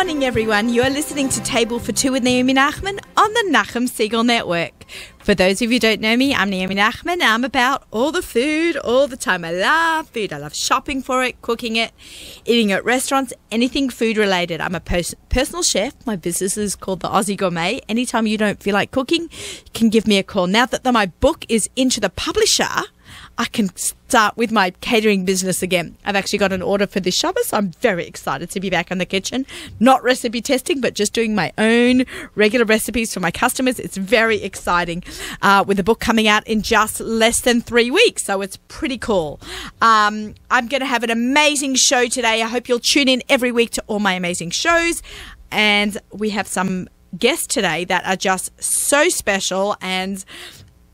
morning, everyone. You are listening to Table for Two with Naomi Nachman on the Nachum Siegel Network. For those of you who don't know me, I'm Naomi Nachman. I'm about all the food, all the time. I love food. I love shopping for it, cooking it, eating at restaurants, anything food related. I'm a personal chef. My business is called the Aussie Gourmet. Anytime you don't feel like cooking, you can give me a call. Now that my book is into the publisher, I can start with my catering business again. I've actually got an order for this Shabbos, so I'm very excited to be back in the kitchen. Not recipe testing, but just doing my own regular recipes for my customers. It's very exciting with the book coming out in just less than 3 weeks, so it's pretty cool. I'm going to have an amazing show today. I hope you'll tune in every week to all my amazing shows. And we have some guests today that are just so special, and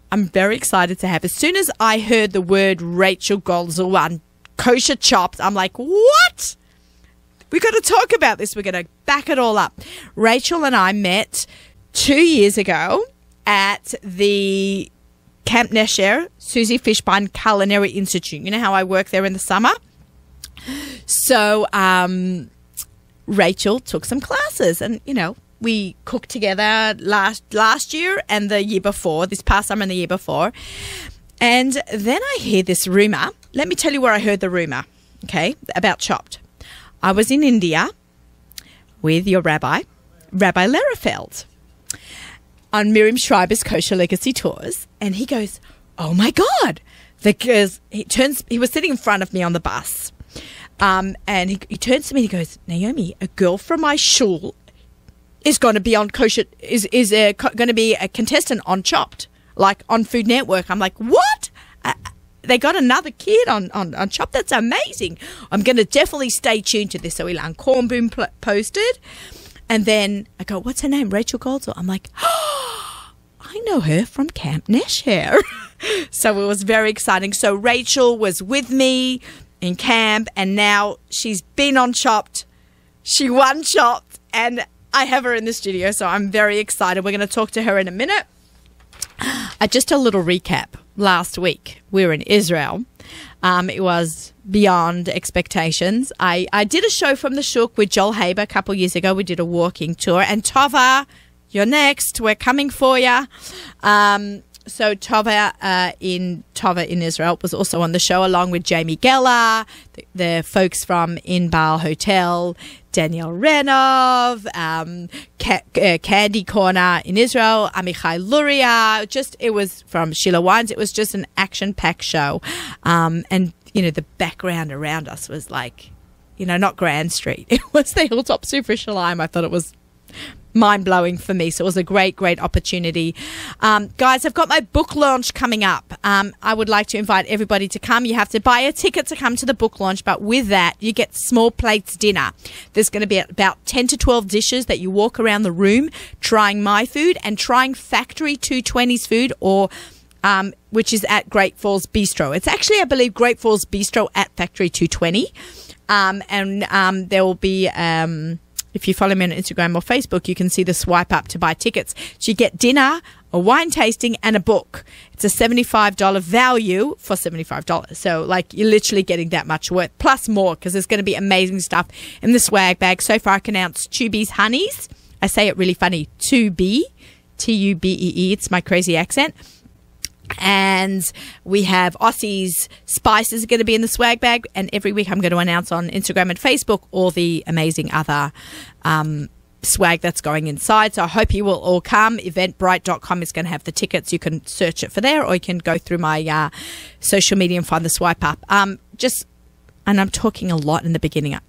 I'm very excited to have. As soon as I heard the word Rachel Golzel on Kosher Chopped, I'm like, what? We've got to talk about this. We're going to back it all up. Rachel and I met 2 years ago at the Camp Nesher, Susie Fishbein Culinary Institute. You know how I work there in the summer? So Rachel took some classes, and, you know, we cooked together last year and the year before, this past summer and the year before. And then I hear this rumor. Let me tell you where I heard the rumor, okay, about Chopped. I was in India with your Rabbi Lerefeld, on Miriam Schreiber's Kosher Legacy Tours. And he goes, oh my God. Because he was sitting in front of me on the bus. And he turns to me and he goes, Naomi, a girl from my shul is going to be on Kosher, is going to be a contestant on Chopped, like on Food Network. I'm like, what? They got another kid on Chopped? That's amazing. I'm going to definitely stay tuned to this. So Ilan Kornboom posted. And then I go, what's her name? Rachel Golzel. I'm like, oh, I know her from Camp Nesher. So it was very exciting. So Rachel was with me in camp, and now she's been on Chopped. She won Chopped, and I have her in the studio, so I'm very excited. We're going to talk to her in a minute. Just a little recap. Last week, we were in Israel. It was beyond expectations. I did a show from the Shuk with Joel Haber a couple years ago. We did a walking tour. And Tova, you're next. We're coming for you. So Tova in Israel was also on the show, along with Jamie Geller, the folks from Inbal Hotel, Daniel Renov, Candy Corner in Israel, Amichai Luria. It was from Sheila Wines. It was just an action-packed show. And, you know, the background around us was like, you know, not Grand Street. It was the Hilltop Super Shalom. I thought it was mind-blowing for me. So it was a great opportunity. Guys, I've got my book launch coming up. I would like to invite everybody to come. You have to buy a ticket to come to the book launch, but with that, you get small plates dinner. There's going to be about 10 to 12 dishes that you walk around the room trying my food and trying Factory 220's food, or which is at Great Falls Bistro. It's actually, I believe, Great Falls Bistro at Factory 220. And there will be if you follow me on Instagram or Facebook, you can see the swipe up to buy tickets. So you get dinner, a wine tasting, and a book. It's a $75 value for $75. So, like, you're literally getting that much worth, plus more, because there's going to be amazing stuff in the swag bag. So far, I can announce Tubee's Honeys. I say it really funny. Tubee, T-U-B-E-E. It's my crazy accent. And we have Aussie's Spices are going to be in the swag bag. And every week I'm going to announce on Instagram and Facebook all the amazing other swag that's going inside. So I hope you will all come. Eventbrite.com is going to have the tickets. You can search it for there, or you can go through my social media and find the swipe up. And I'm talking a lot in the beginning.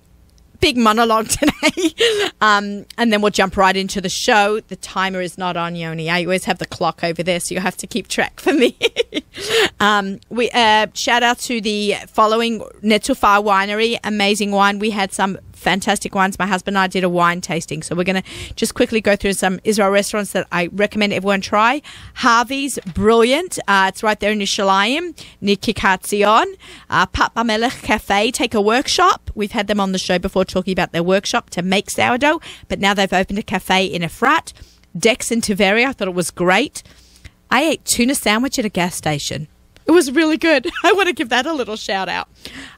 Big monologue today. And then we'll jump right into the show. The timer is not on, Yoni. I always have the clock over there, so you have to keep track for me. We shout out to the following Netufar Winery. Amazing wine. We had some fantastic wines. My husband and I did a wine tasting. So we're going to just quickly go through some Israel restaurants that I recommend everyone try. Harvey's, brilliant. It's right there in Yerushalayim, near Kikat Zion. Pat Bamelech Cafe, take a workshop. We've had them on the show before talking about their workshop to make sourdough, but now they've opened a cafe in Efrat. Dex in Tiveria, I thought it was great. I ate tuna sandwich at a gas station. It was really good. I want to give that a little shout out.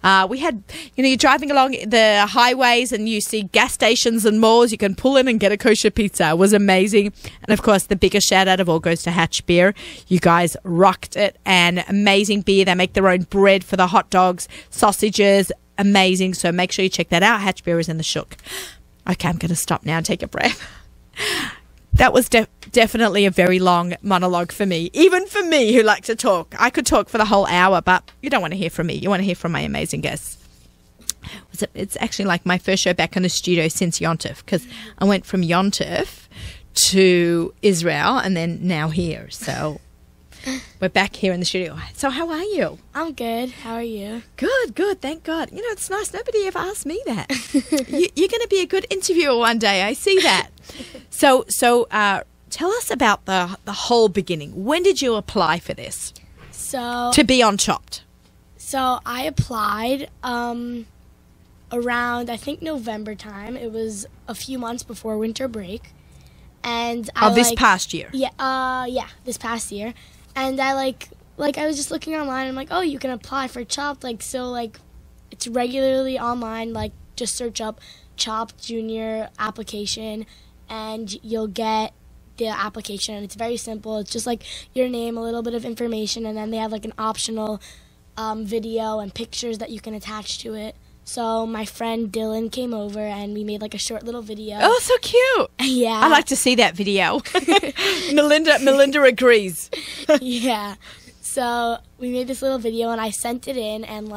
We had, you're driving along the highways and you see gas stations and malls. You can pull in and get a kosher pizza. It was amazing. And of course, the biggest shout out of all goes to Hatch Beer. You guys rocked it, and amazing beer. They make their own bread for the hot dogs, sausages, amazing. So make sure you check that out. Hatch Beer is in the Shook. Okay, I'm going to stop now and take a breath. That was definitely a very long monologue for me, even for me who like to talk. I could talk for the whole hour, but you don't want to hear from me. You want to hear from my amazing guests. It's actually like my first show back in the studio since Yontif, because I went from Yontif to Israel and then now here. So we're back here in the studio. So how are you? I'm good. How are you? Good. Thank God. It's nice. Nobody ever asked me that. You're going to be a good interviewer one day. I see that. So tell us about the whole beginning. When did you apply for this? To be on Chopped. So I applied around, I think, November time. It was a few months before winter break. And this past year? Yeah, this past year. And I I was just looking online, and I'm like, oh, you can apply for Chopped. It's regularly online. Just search up Chopped Junior application, and you'll get the application. And it's very simple. It's just your name, a little bit of information, and then they have an optional video and pictures that you can attach to it. So my friend Dylan came over, and we made a short little video. Oh, so cute. Yeah. I'd like to see that video. Melinda agrees. Yeah. So we made this little video, and I sent it in, and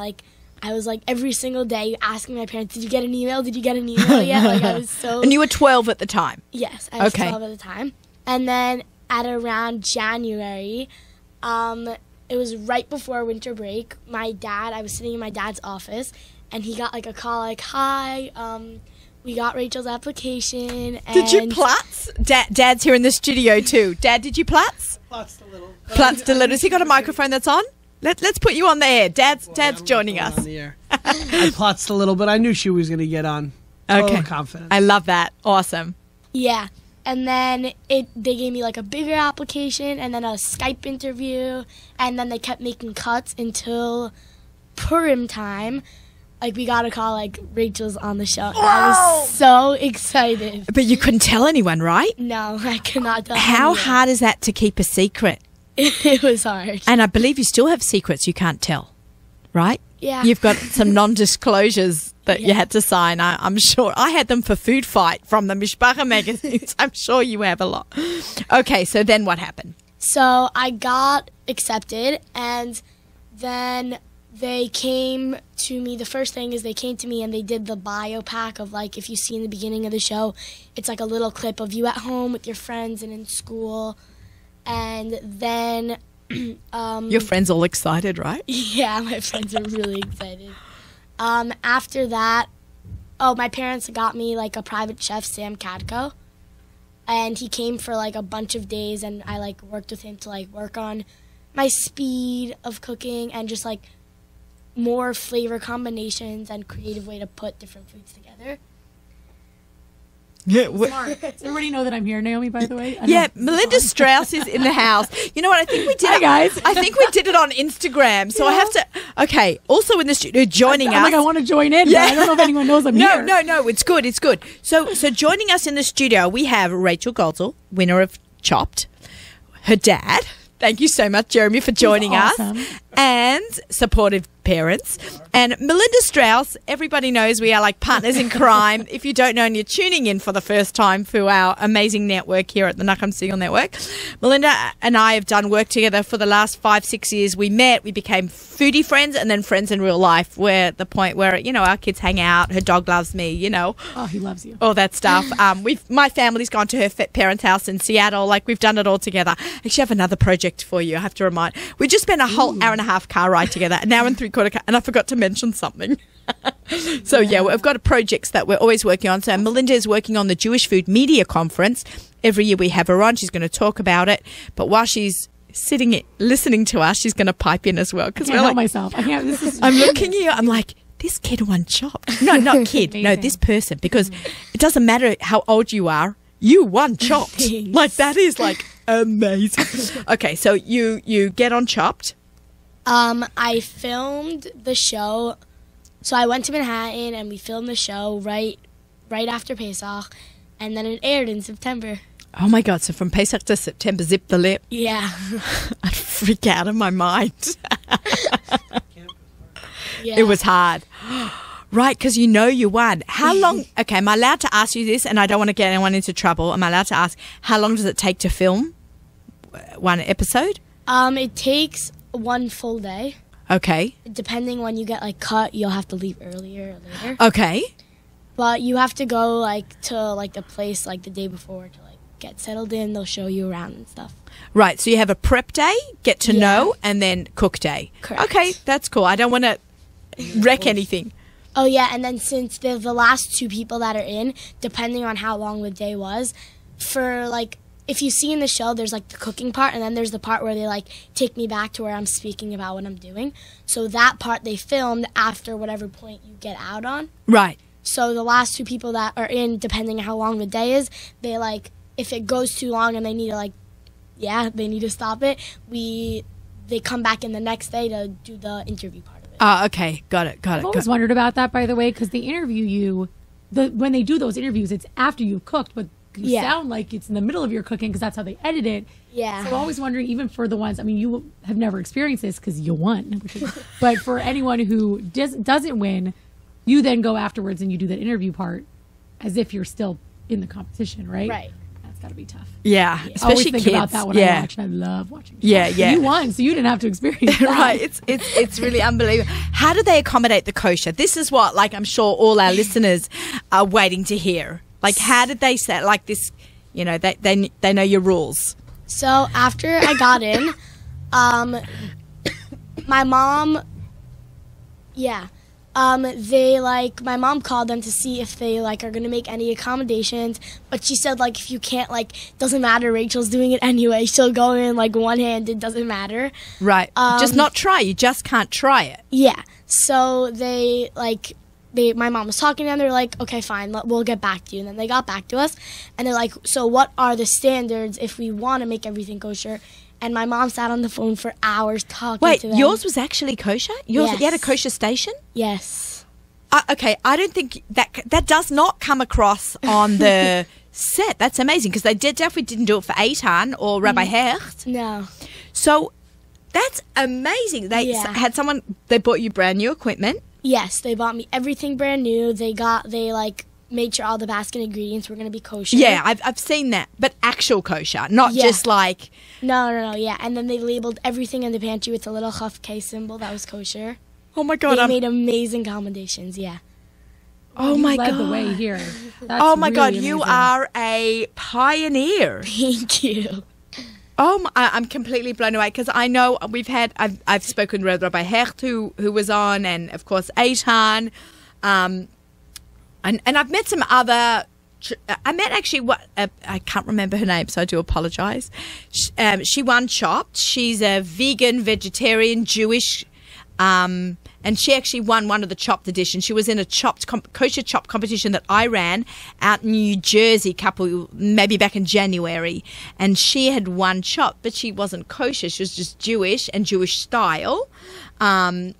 I was every single day asking my parents, did you get an email? Did you get an email yet? I was so... And you were 12 at the time? Yes, I was 12 at the time. And then at around January, it was right before winter break, I was sitting in my dad's office, and he got a call hi, we got Rachel's application. And did you platz? Dad's here in the studio too. Dad, did you platz? Platzed a little. Platzed a little. Has he got a microphone that's on? Let's put you on the air. Dad's joining us. On the air. I platzed a little, but I knew she was going to get on. Total confidence. I love that. Awesome. Yeah. And then they gave me a bigger application, and then a Skype interview, and then they kept making cuts until Purim time. We got a call, Rachel's on the show. I was so excited. But you couldn't tell anyone, right? No, I could not tell How anyone. hard is that to keep a secret? It was hard. And I believe you still have secrets you can't tell, right? Yeah. You've got some non-disclosures that you had to sign. I'm sure. I had them for Food Fight from the Mishpacha magazines. I'm sure you have a lot. Okay, so then what happened? So I got accepted, and then they came to me. The first thing is they came to me and they did the bio pack of if you see in the beginning of the show, it's a little clip of you at home with your friends and in school. And then your friends all excited, right? Yeah, my friends are really excited. After that, my parents got me a private chef, Sam Cadco, and he came for a bunch of days, and I worked with him to work on my speed of cooking and just more flavor combinations and creative way to put different foods together. Yeah, smart. Does everybody know that I'm here, Naomi, by the way? Melinda Strauss is in the house. You know what? I think we did Hi, guys. I think we did it on Instagram. So I have to... Okay, also in the studio, joining us... I want to join in, but I don't know if anyone knows I'm here. No, it's good. So joining us in the studio, we have Rachel Goldsall, winner of Chopped, her dad... Thank you so much, Jeremy, for joining us. And supportive parents. And Melinda Strauss, everybody knows we are partners in crime. If you don't know and you're tuning in for the first time through our amazing network here at the Nachum Segal Network, Melinda and I have done work together for the last 5-6 years. We met, we became foodie friends, and then friends in real life. We're at the point where, our kids hang out. Her dog loves me, Oh, he loves you. all that stuff. My family's gone to her parents' house in Seattle. We've done it all together. I actually have another project for you. I have to remind. We just spent a whole hour and a half car ride together, an hour and 3/4 car, and I forgot to mention something. So we've got projects that we're always working on. So Melinda is working on the Jewish Food Media Conference. Every year we have her on. She's going to talk about it. But while she's listening to us, she's going to pipe in as well. I can't help myself. I'm looking here. I'm like, this kid won Chopped. No, not kid. No, this person. Because it doesn't matter how old you are. You won Chopped. That is amazing. Okay, so you get on Chopped. I filmed the show So I went to Manhattan and we filmed the show right after Pesach, and then it aired in September. Oh my God! So from Pesach to September, zip the lip. Yeah. I'd freak out of my mind. Yeah. It was hard. Right, because you won. How long? Okay, am I allowed to ask you this? And I don't want to get anyone into trouble. Am I allowed to ask how long does it take to film one episode? It takes 1 full day. Okay. Depending when you get like cut, you'll have to leave earlier or later. Okay. But you have to go like to like the place like the day before to like get settled in. They'll show you around and stuff. Right, so you have a prep day, get to Yeah. know, and then cook day. Correct. Okay, that's cool. I don't want to wreck anything. Oh yeah, and then since they're the last 2 people that are in, depending on how long the day was, for like if you see in the show, there's like the cooking part, and then there's the part where they like take me back to where I'm speaking about what I'm doing. So that part they filmed after whatever point you get out on. Right. So the last 2 people that are in, depending on how long the day is, they like if it goes too long and they need to like, they need to stop it. They come back in the next day to do the interview part of it. Oh, okay. Got it. I've always wondered about that, by the way, because they interview you. When they do those interviews, it's after you've cooked, but you sound like it's in the middle of your cooking because that's how they edit it. Yeah. So I'm always wondering, even for the ones, I mean, you have never experienced this because you won. But for anyone who doesn't win, you then go afterwards and you do that interview part as if you're still in the competition, right? Right. That's got to be tough. Yeah, I always especially think kids. about that when I watch, and I love watching. Yeah. You won, so you didn't have to experience that. Right, it's really unbelievable. How do they accommodate the kosher? This is what, like, I'm sure all our listeners are waiting to hear. Like, how did they say, like, this? You know, they know your rules. So after I got in, my mom, my mom called them to see if they like are gonna make any accommodations, but she said like if you can't, like, doesn't matter, Rachel's doing it anyway, she'll go in like one-handed, doesn't matter. Right, just not try. You just can't try it. Yeah. So my mom was talking to them. They're like, okay, fine, we'll get back to you. And then they got back to us, and they're like, so what are the standards if we want to make everything kosher? And my mom sat on the phone for hours talking to them. Wait, yours was actually kosher? Yes. You had a kosher station? Yes. Okay, I don't think that does not come across on the set. That's amazing, because they definitely didn't do it for Eitan or Rabbi Hecht. No. So that's amazing. They they bought you brand new equipment. Yes, they bought me everything brand new. They made sure all the basket ingredients were going to be kosher. Yeah, I've seen that, but actual kosher, not just like... No, yeah. And then they labeled everything in the pantry with a little Chaf K symbol that was kosher. Oh my God. They made amazing accommodations, yeah. Oh my God. You led the way here. That's oh my really God, amazing. you are a pioneer. Thank you. Oh, I'm completely blown away, because I know I've spoken with Rabbi Hecht, who was on, and of course Eitan, and I've met some other. I met actually I can't remember her name, so I do apologize. She won Chopped. She's a vegan, vegetarian, Jewish. And she actually won one of the Chopped editions. She was in a kosher chopped competition that I ran out in New Jersey, maybe back in January, and she had won Chopped, but she wasn't kosher. She was just Jewish and Jewish style, and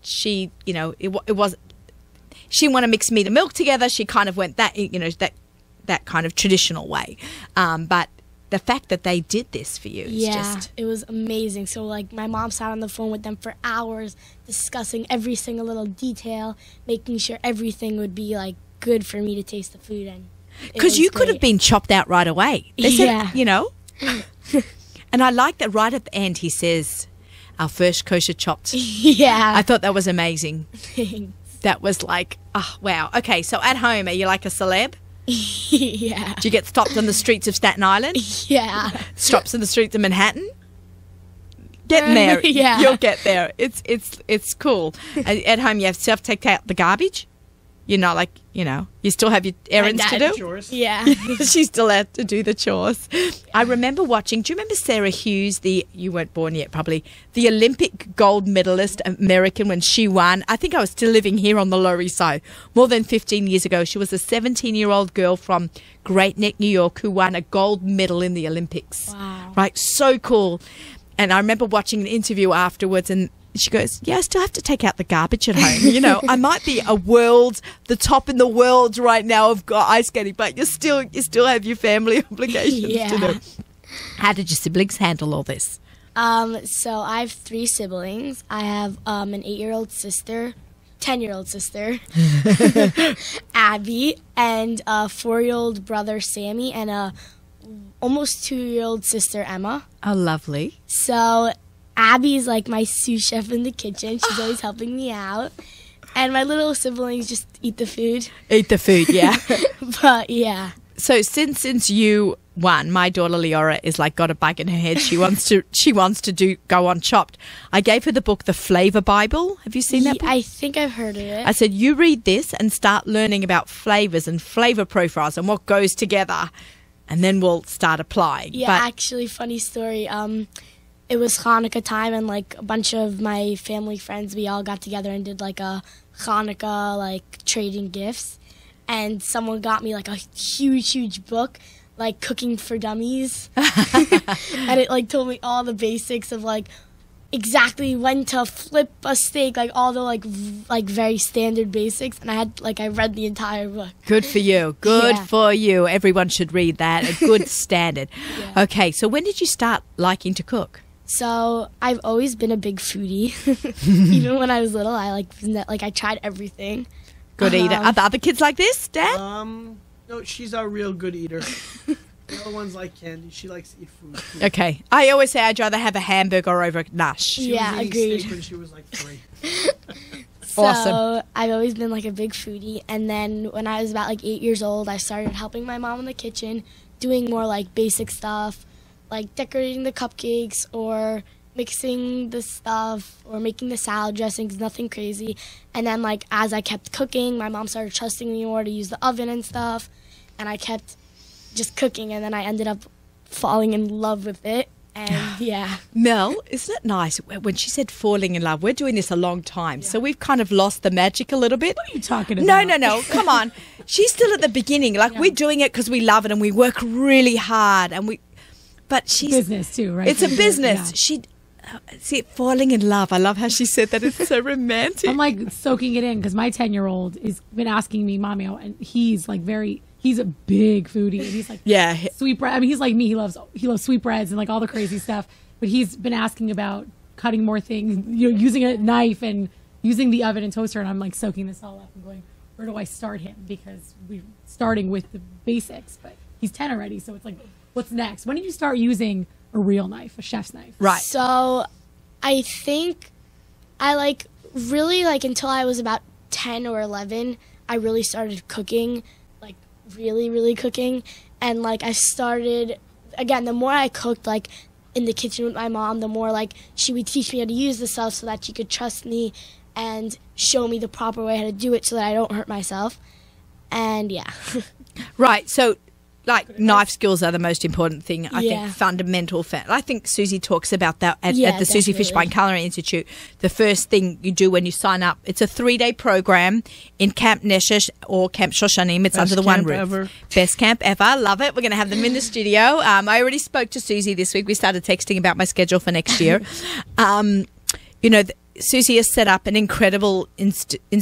she, you know, it was. She wanted to mix meat and milk together. She kind of went that, you know, that kind of traditional way, but. The fact that they did this for you is just... it was amazing. So, like, my mom sat on the phone with them for hours discussing every single little detail, making sure everything would be, like, good for me to taste the food. And because you could have been chopped out right away. They said, you know? And I like that right at the end he says, our first kosher chopped. Yeah. I thought that was amazing. Thanks. That was like, oh, wow. Okay, so at home, are you like a celeb? Yeah. Do you get stopped on the streets of Staten Island? Yeah. Stops in the streets of Manhattan? Getting there. Yeah. You'll get there. It's cool. At home, you have to take out the garbage. You're not like, you know, you still have your errands to do. Chores. Yeah. She still had to do the chores. I remember watching, do you remember Sarah Hughes, you weren't born yet probably, the Olympic gold medalist American when she won? I think I was still living here on the Lower East Side more than 15 years ago. She was a 17-year-old girl from Great Neck, New York, who won a gold medal in the Olympics. Wow. Right, so cool. And I remember watching an interview afterwards, and she goes, yeah, I still have to take out the garbage at home. You know, I might be the top in the world right now of ice skating, but you still have your family obligations to do. How did your siblings handle all this? So I have 3 siblings. I have an 8-year-old sister, 10-year-old sister, Abby, and a 4-year-old brother, Sammy, and a almost 2-year-old sister, Emma. Oh, lovely. So Abby's like my sous chef in the kitchen. She's always helping me out. And my little siblings just eat the food. Eat the food, yeah. But yeah. So since you won, my daughter Leora is like got a bug in her head. She wants to go on Chopped. I gave her the book, The Flavor Bible. Have you seen that book? I think I've heard of it. I said, you read this and start learning about flavors and flavor profiles and what goes together, and then we'll start applying. Yeah, actually, funny story. It was Hanukkah time, and like a bunch of my family friends, we all got together and did like a Hanukkah like trading gifts. And someone got me like a huge book, like Cooking for Dummies. And it like told me all the basics of like exactly when to flip a steak, like all the like very standard basics. And I read the entire book. Good for you. Good for you. Everyone should read that. A good standard. Yeah. Okay, so when did you start liking to cook? So I've always been a big foodie. Even when I was little, I tried everything. Good eater. Are the other kids like this, Dad? No, she's a real good eater. The other one's like candy. She likes to eat food. Okay. I always say I'd rather have a hamburger over nash. She was eating agreed. steak when she was like 3. Awesome. So I've always been like a big foodie, and then when I was about like 8 years old, I started helping my mom in the kitchen, doing more like basic stuff, like decorating the cupcakes or mixing the stuff or making the salad dressings, nothing crazy. And then like as I kept cooking, my mom started trusting me more to use the oven and stuff, and I kept just cooking, and then I ended up falling in love with it. And yeah. Mel, isn't it nice when she said falling in love? We're doing this a long time, so we've kind of lost the magic a little bit. What are you talking about? No. Come on. She's still at the beginning. Like we're doing it because we love it and we work really hard, and but she's business too, right? It's a business. Yeah. See, falling in love. I love how she said that. It's so romantic. I'm like soaking it in because my 10-year-old has been asking me, Mommy, and he's like he's a big foodie, and he's like, sweet bread. I mean, he's like me. He loves sweetbreads and like all the crazy stuff. But he's been asking about cutting more things, using a knife and using the oven and toaster. And I'm like soaking this all up and going, where do I start him? Because we're starting with the basics, but he's 10 already, so it's like, what's next? When did you start using a real knife, a chef's knife? Right. So I think I really until I was about 10 or 11, I really started cooking, like really, really cooking. And like I started, again, the more I cooked like in the kitchen with my mom, the more like she would teach me how to use the stuff so that she could trust me and show me the proper way how to do it so that I don't hurt myself. And yeah. Right. So like knife skills are the most important thing. I think fundamental. I think Susie talks about that at the Susie Fishbein Culinary Institute. The first thing you do when you sign up, it's a 3-day program in Camp Neshesh or Camp Shoshanim. It's under the one roof. Ever. Best camp ever. Love it. We're going to have them in the studio. I already spoke to Susie this week. We started texting about my schedule for next year. Susie has set up an incredible institution.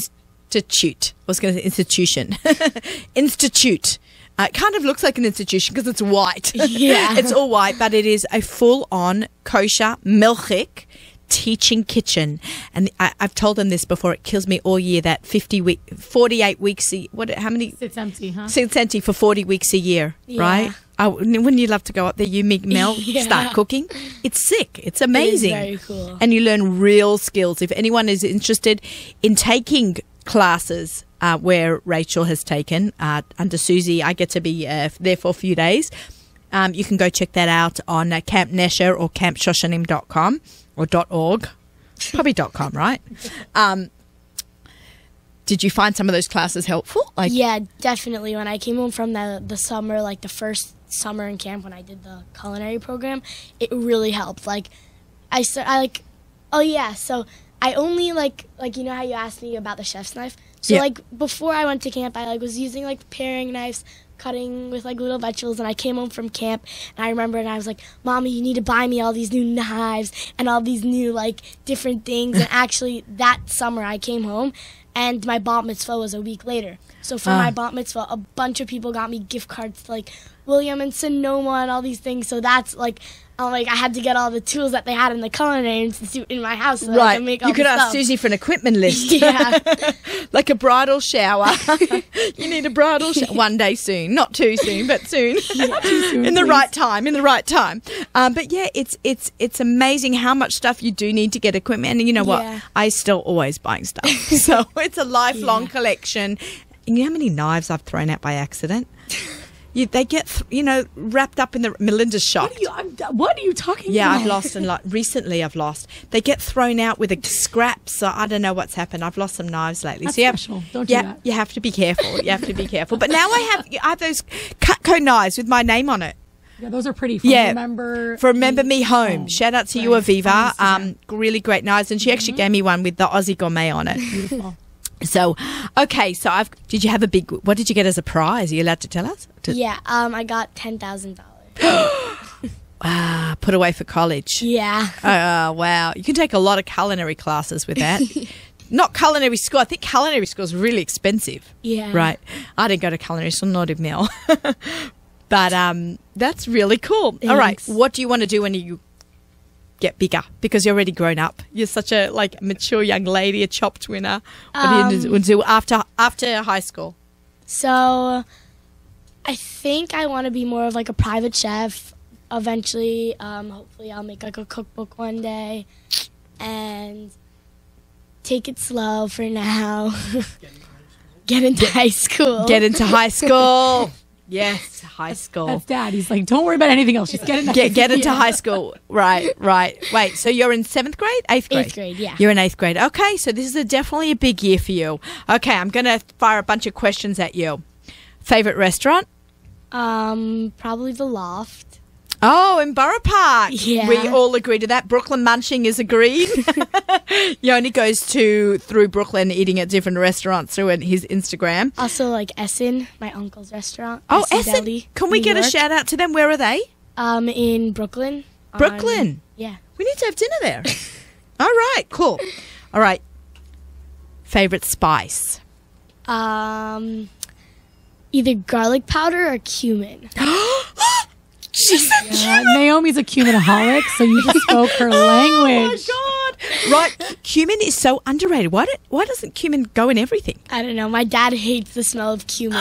Institute. It kind of looks like an institution because it's white. Yeah. It's all white, but it is a full-on kosher milchik teaching kitchen. And I've told them this before. It kills me all year that 48 weeks. How many? Sits empty, huh? Sits empty for 40 weeks a year, right? Wouldn't you love to go up there? You meet Mel, start cooking. It's sick. It's amazing. It is very cool. And you learn real skills. If anyone is interested in taking classes where Rachel has taken under Susie, I get to be there for a few days. You can go check that out on Camp Nesher or campshoshanim.com or .org. Probably .com, right? Did you find some of those classes helpful? Yeah, definitely. When I came home from the summer, like the first summer in camp when I did the culinary program, it really helped. So I only like you know how you asked me about the chef's knife? So before I went to camp, I was using paring knives, cutting with like little vegetables, and I came home from camp, and I remember, and I was like, Mommy, you need to buy me all these new knives and all these new like different things. And actually that summer I came home, and my bat mitzvah was a week later. So for my bat mitzvah, a bunch of people got me gift cards to like William and Sonoma and all these things. So that's like, I had to get all the tools that they had in the Culinary Institute in my house so that I could make all You could the ask stuff. Susie for an equipment list. Yeah. Like a bridal shower. You need a bridal shower. One day soon. Not too soon, but soon. In the right time. But yeah, it's amazing how much stuff you do need to get equipment. And you know what? Yeah. I still always buying stuff. So it's a lifelong collection. And you know how many knives I've thrown out by accident? They get, wrapped up in the... Melinda's shocked. What are you talking Yeah, about? I've lost and recently I've lost. They get thrown out with a scrap, so I don't know what's happened. I've lost some knives lately. That's so special. Don't do that. You have to be careful. You have to be careful. But now I have those Cutco knives with my name on it. Yeah, those are pretty. From Remember Me Home. Shout out to you, Right. Aviva. Really great knives, and she actually gave me one with the Aussie Gourmet on it. Beautiful. So, okay, so did you have what did you get as a prize? Are you allowed to tell us? Yeah, I got $10,000. Put away for college. Yeah. Oh, wow. You can take a lot of culinary classes with that. Not culinary school. I think culinary school is really expensive. Yeah. Right. I didn't go to culinary school, not even now. But that's really cool. All right. Thanks. What do you want to do when you get bigger? Because you're already grown up. You're such a mature young lady, a chopped winner. What do you want to do after high school? So I think I want to be more of like a private chef eventually. Hopefully I'll make like a cookbook one day and take it slow for now. Get into high school. Get into high school. Yes, high school. That's Dad. He's like, don't worry about anything else. Just get into Get into high school. Right. Wait, so you're in 7th grade? 8th grade? 8th grade, yeah. You're in 8th grade. Okay, so this is definitely a big year for you. Okay, I'm going to fire a bunch of questions at you. Favorite restaurant? Probably the Loft. Oh, in Borough Park. Yeah. We all agree to that. Brooklyn Munching is agreed. Yoni goes through Brooklyn eating at different restaurants through his Instagram. Also like Essen, my uncle's restaurant. Oh, Essen Essen. Deli, Can we New get a York. shout out to them? Where are they? In Brooklyn. Brooklyn. Yeah. We need to have dinner there. All right, cool. All right. Favorite spice? Either garlic powder or cumin. Naomi's a cuminaholic, so you just spoke her language. Oh my god! Right, cumin is so underrated. Why doesn't cumin go in everything? I don't know. My dad hates the smell of cumin.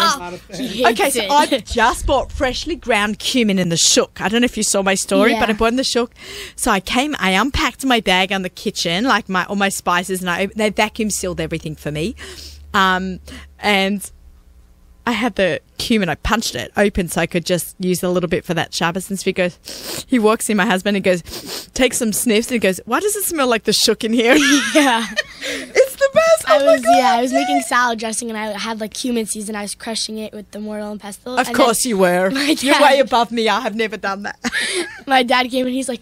He hates Okay, so it. I just bought freshly ground cumin in the shook. I don't know if you saw my story, but I Yeah. bought in the shook. So I unpacked my bag on the kitchen, like all my spices, and they vacuum sealed everything for me. And I had the cumin. I punched it open so I could just use a little bit for that Shabbos. And so he walks in, my husband, and goes, takes some sniffs, and he goes, "Why does it smell like the shook in here?" Yeah. It's the best. I was making salad dressing and I had like cumin seeds and I was crushing it with the mortar and pestle. Of and course you were. my You're dad- way above me. I have never done that. My dad came and he's like,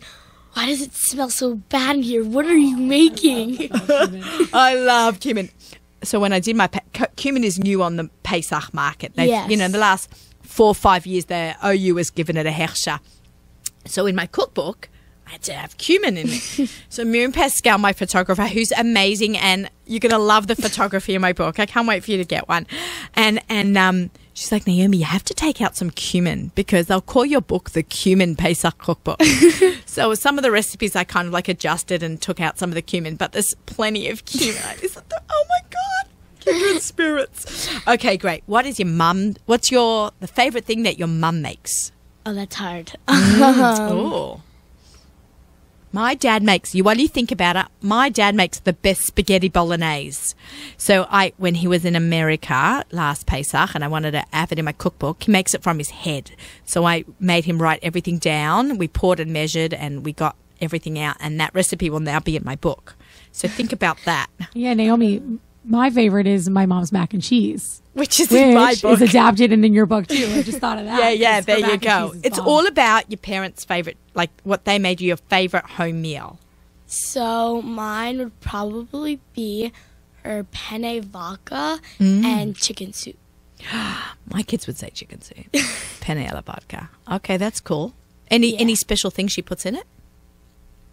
"Why does it smell so bad in here? What are you making?" I love cumin. So when I did my cumin is new on the Pesach market. Yes. You know, in the last 4 or 5 years, the OU has given it a hechsher. So in my cookbook, I had to have cumin in it. So Miriam Pascal, my photographer, who's amazing, and you're going to love the photography in my book. I can't wait for you to get one. And she's like, "Naomi, you have to take out some cumin because they'll call your book the Cumin Pesach Cookbook." So some of the recipes I kind of like adjusted and took out some of the cumin, but there's plenty of cumin. Oh my God. Kindred spirits. Okay, great. What's the favorite thing that your mum makes? Oh, that's hard. Oh. My dad makes, while you think about it, my dad makes the best spaghetti bolognese. So when he was in America last Pesach and I wanted to have it in my cookbook, he makes it from his head. So I made him write everything down. We poured and measured and we got everything out. And that recipe will now be in my book. So think about that. Yeah, Naomi, my favorite is my mom's mac and cheese, Which is in my which book. is adapted in your book too. I just thought of that. Yeah, because her there you mac and go. cheese is It's bomb. all about your parents' favorite, like what they made you your favorite home meal. So mine would probably be her penne vodka and chicken soup. My kids would say chicken soup. Penne alla vodka. Okay, that's cool. Any special thing she puts in it?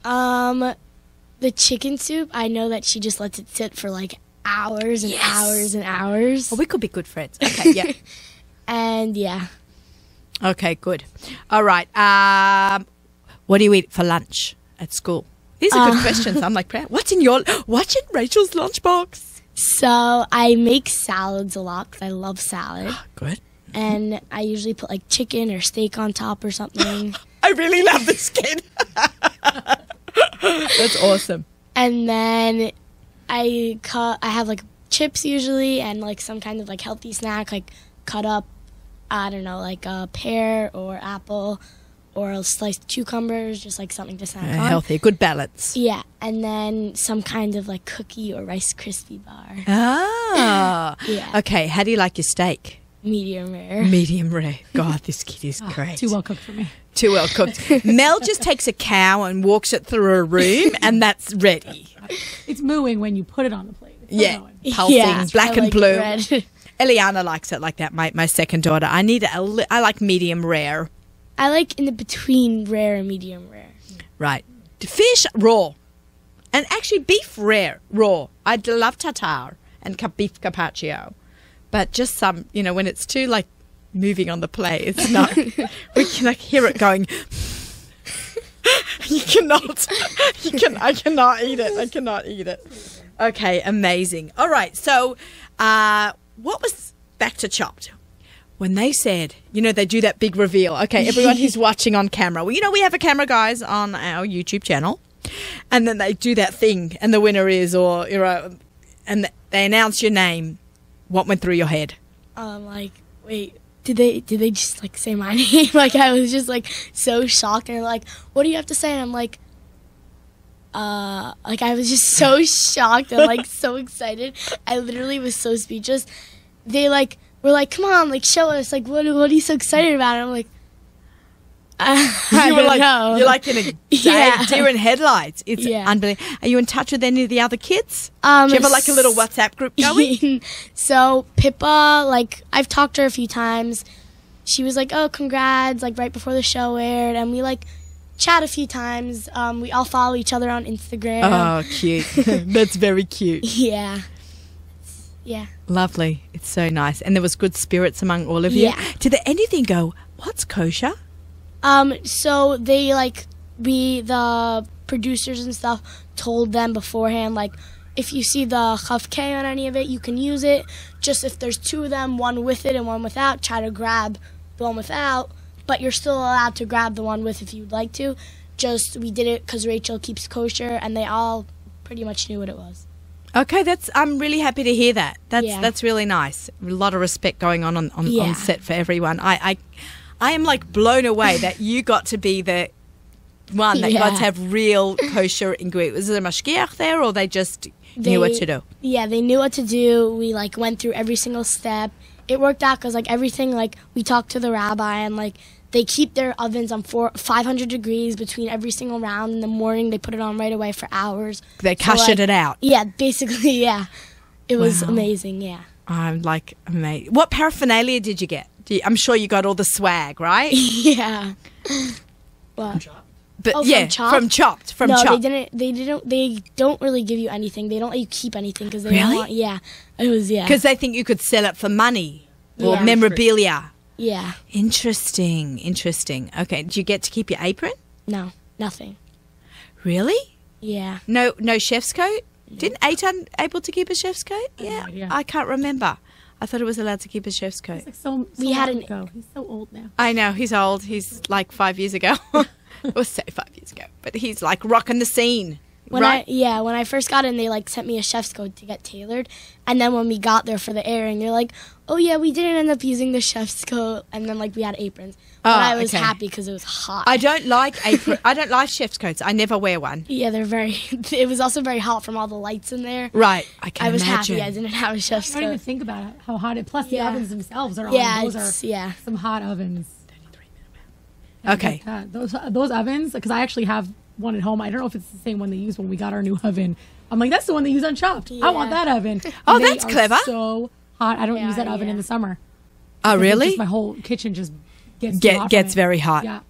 The chicken soup, I know that she just lets it sit for like hours and hours and hours. Well, we could be good friends. Okay, yeah. And yeah. Okay, good. All right. What do you eat for lunch at school? These are good questions. I'm like, what's in Rachel's lunchbox? So I make salads a lot because I love salad. Good. And I usually put like chicken or steak on top or something. I really love this kid. That's awesome. And then I have like chips usually and like some kind of like healthy snack, like cut up, I don't know, like a pear or apple or sliced cucumbers, just like something to snack on. Healthy, good balance. Yeah, and then some kind of like cookie or Rice Krispie bar. Ah. Yeah. Okay, how do you like your steak? Medium rare. Medium rare. God, this kid is great. Too well cooked for me. Too well cooked. Mel just takes a cow and walks it through a room and that's ready. It's mooing when you put it on the plate. It's Yeah. going. Pulsing, Yeah, black I and like blue. red. Eliana likes it like that, my second daughter. I like medium rare. I like in the between rare and medium rare. Right. Fish, raw. And actually beef rare, raw. I love tartare and beef carpaccio. But just some, when it's too like moving on the plate, it's not. We can like hear it going. I cannot eat it. I cannot eat it. Okay, amazing. All right, so what was back to Chopped? When they said, they do that big reveal. Okay, everyone who's watching on camera. Well, we have a camera, guys, on our YouTube channel. And then they do that thing, and the winner is, and they announce your name. What went through your head? Like, wait, did they just like say my name? Like, I was just like so shocked. And they're like, what do you have to say? And I'm like I was just so shocked and like so excited. I literally was so speechless. They were like, come on, like show us, like what are you so excited about? And I'm like, I don't know. You're like in a deer in headlights. It's Yeah. unbelievable. Are you in touch with any of the other kids? Do you have like a little WhatsApp group going? So Pippa, like I've talked to her a few times. She was like, oh, congrats, like right before the show aired, and we like chat a few times. We all follow each other on Instagram. Oh, cute. That's very cute. Yeah. Yeah. Lovely. It's so nice. And there was good spirits among all of you. Yeah. Did anything go, what's kosher? So they the producers and stuff told them beforehand, like, if you see the Chaf K on any of it, you can use it. Just if there's two of them, one with it and one without, try to grab the one without. But you're still allowed to grab the one with if you'd like to. Just, we did it because Rachel keeps kosher, and they all pretty much knew what it was. Okay, I'm really happy to hear that. Yeah. That's really nice. A lot of respect going on Yeah. set for everyone. I am like blown away that you got to be the one that got to have real kosher ingredients. Was there a mashgiach there, or they just knew what to do? Yeah, they knew what to do. We went through every single step. It worked out because everything, we talked to the rabbi, and they keep their ovens on 500 degrees between every single round. In the morning, they put it on right away for hours. They kashered it out. Yeah, basically, yeah. It was Wow. amazing, yeah. I'm amazed. What paraphernalia did you get? I'm sure you got all the swag, right? Yeah. Well, But Oh, from yeah, Chopped? from Chopped. From no, Chopped. they don't really give you anything. They don't let you keep anything because they Really? don't want, yeah. It was, yeah. Because they think you could sell it for money or Yeah. memorabilia. Yeah. Interesting. Okay, did you get to keep your apron? No, nothing. Really? Yeah. No chef's coat? Didn't Eitan able to keep a chef's coat? Yeah, idea. I can't remember. I thought it was allowed to keep a chef's coat. It's like so We had long an- ago. He's so old now. I know, he's old. He's like 5 years ago. Or say 5 years ago. But he's like rocking the scene. When right? when I first got in, they sent me a chef's coat to get tailored, and then when we got there for the airing, they're like, "Oh yeah, we didn't end up using the chef's coat," and then we had aprons. But I was okay. happy because it was hot. I don't like I don't like chef's coats. I never wear one. Yeah, they're very. It was also very hot from all the lights in there. Right. I can I was imagine. happy I didn't have a chef's I don't even coat. think about how hot it. Plus, the Yeah. ovens themselves are Yeah, on. Those it's, are yeah. some hot ovens. Okay. Those ovens, because I actually have one at home. I don't know if it's the same one they used when we got our new oven. I'm like, that's the one they use on Chopped. I want Yeah. that oven. Oh, And they that's are clever. So hot. I don't Yeah, use that oven in yeah. the summer. Oh, Because it really? just- my whole kitchen just gets too hot from Gets it. very hot. Yeah.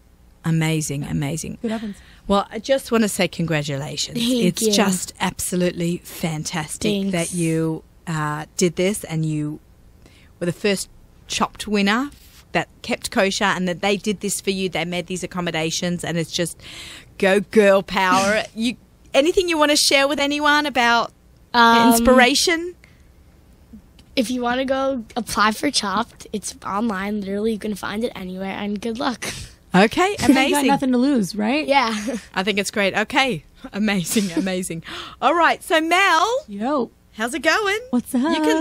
Amazing, amazing. Good heavens. Well, I just want to say congratulations. Thank It's you. just absolutely fantastic Thanks. that you did this and you were the first Chopped winner that kept kosher and that they did this for you. They made these accommodations and it's just go girl power. Anything you want to share with anyone about inspiration? If you want to go apply for Chopped, it's online. Literally, you can find it anywhere. And good luck. Okay, You got amazing. nothing to lose, right? Yeah. I think it's great. Okay, amazing, amazing. All right, so Mel, Yo, how's it going? what's up?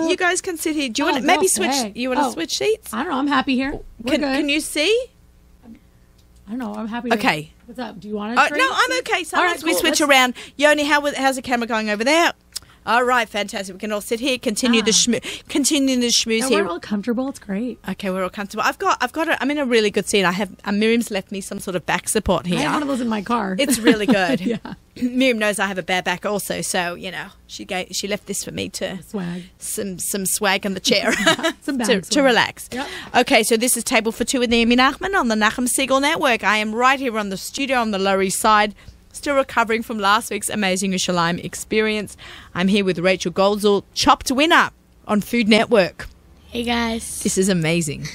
You guys can sit here. Do you Oh, want to maybe go switch? say. You want to Oh. switch seats? I don't know. I'm happy here. We're good. Can you see? I don't know. I'm happy. to- Okay. What's up? Do you want to? No, I'm okay. Sometimes All right, we cool. switch Let's- around. Yoni, how's the camera going over there? All right, fantastic. We can all sit here. Continue the schmooze No, here. we're all comfortable. It's great. Okay, we're all comfortable. I'm in a really good seat. Miriam's left me some sort of back support I here. have one of those in my car. It's really good. Yeah. Miriam knows I have a bad back also, so she left this for me to Swag. some swag on the chair Some bag to swag. relax. Yep. Okay, so this is Table for Two with Naomi Nachman on the Nachum Siegel Network. I am right here on the studio on the Lower East Side, still recovering from last week's amazing Yerushalayim experience. I'm here with Rachel Goldzul, Chopped winner on Food Network. Hey, guys. This is amazing.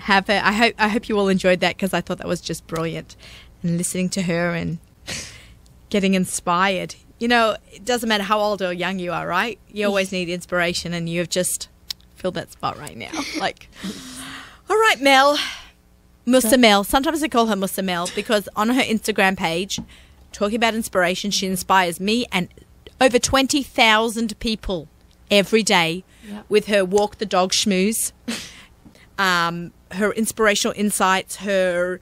I hope you all enjoyed that because I thought that was just brilliant. And listening to her and getting inspired. It doesn't matter how old or young you are, right? You always need inspiration and you have just filled that spot right now. All right, Mel. Musa Mel. Sometimes I call her Musa Mel because on her Instagram page, talking about inspiration, she inspires me and over 20,000 people every day with her walk the dog schmooze, her inspirational insights, her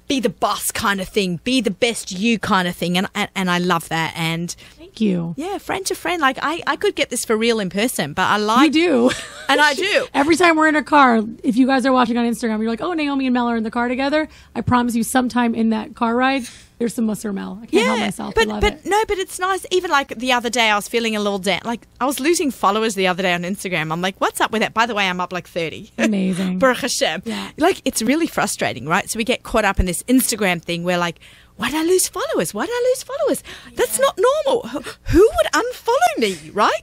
be the boss kind of thing, be the best you kind of thing. And I love that. And Thank you. yeah, friend to friend. I could get this for real in person, but I like You do. and I do. Every time we're in a car, if you guys are watching on Instagram, you're like, oh, Naomi and Mel are in the car together. I promise you sometime in that car ride, there's some Musa or Mel. I can't help myself. I love it. But it's nice. Even like the other day, I was feeling a little down. Like I was losing followers the other day on Instagram. I'm like, what's up with that? By the way, I'm up like 30. Amazing. Baruch Hashem. Yeah. Like it's really frustrating, right? So we get caught up in this Instagram thing where like, why did I lose followers? Why did I lose followers? That's not normal. Who would unfollow me, right?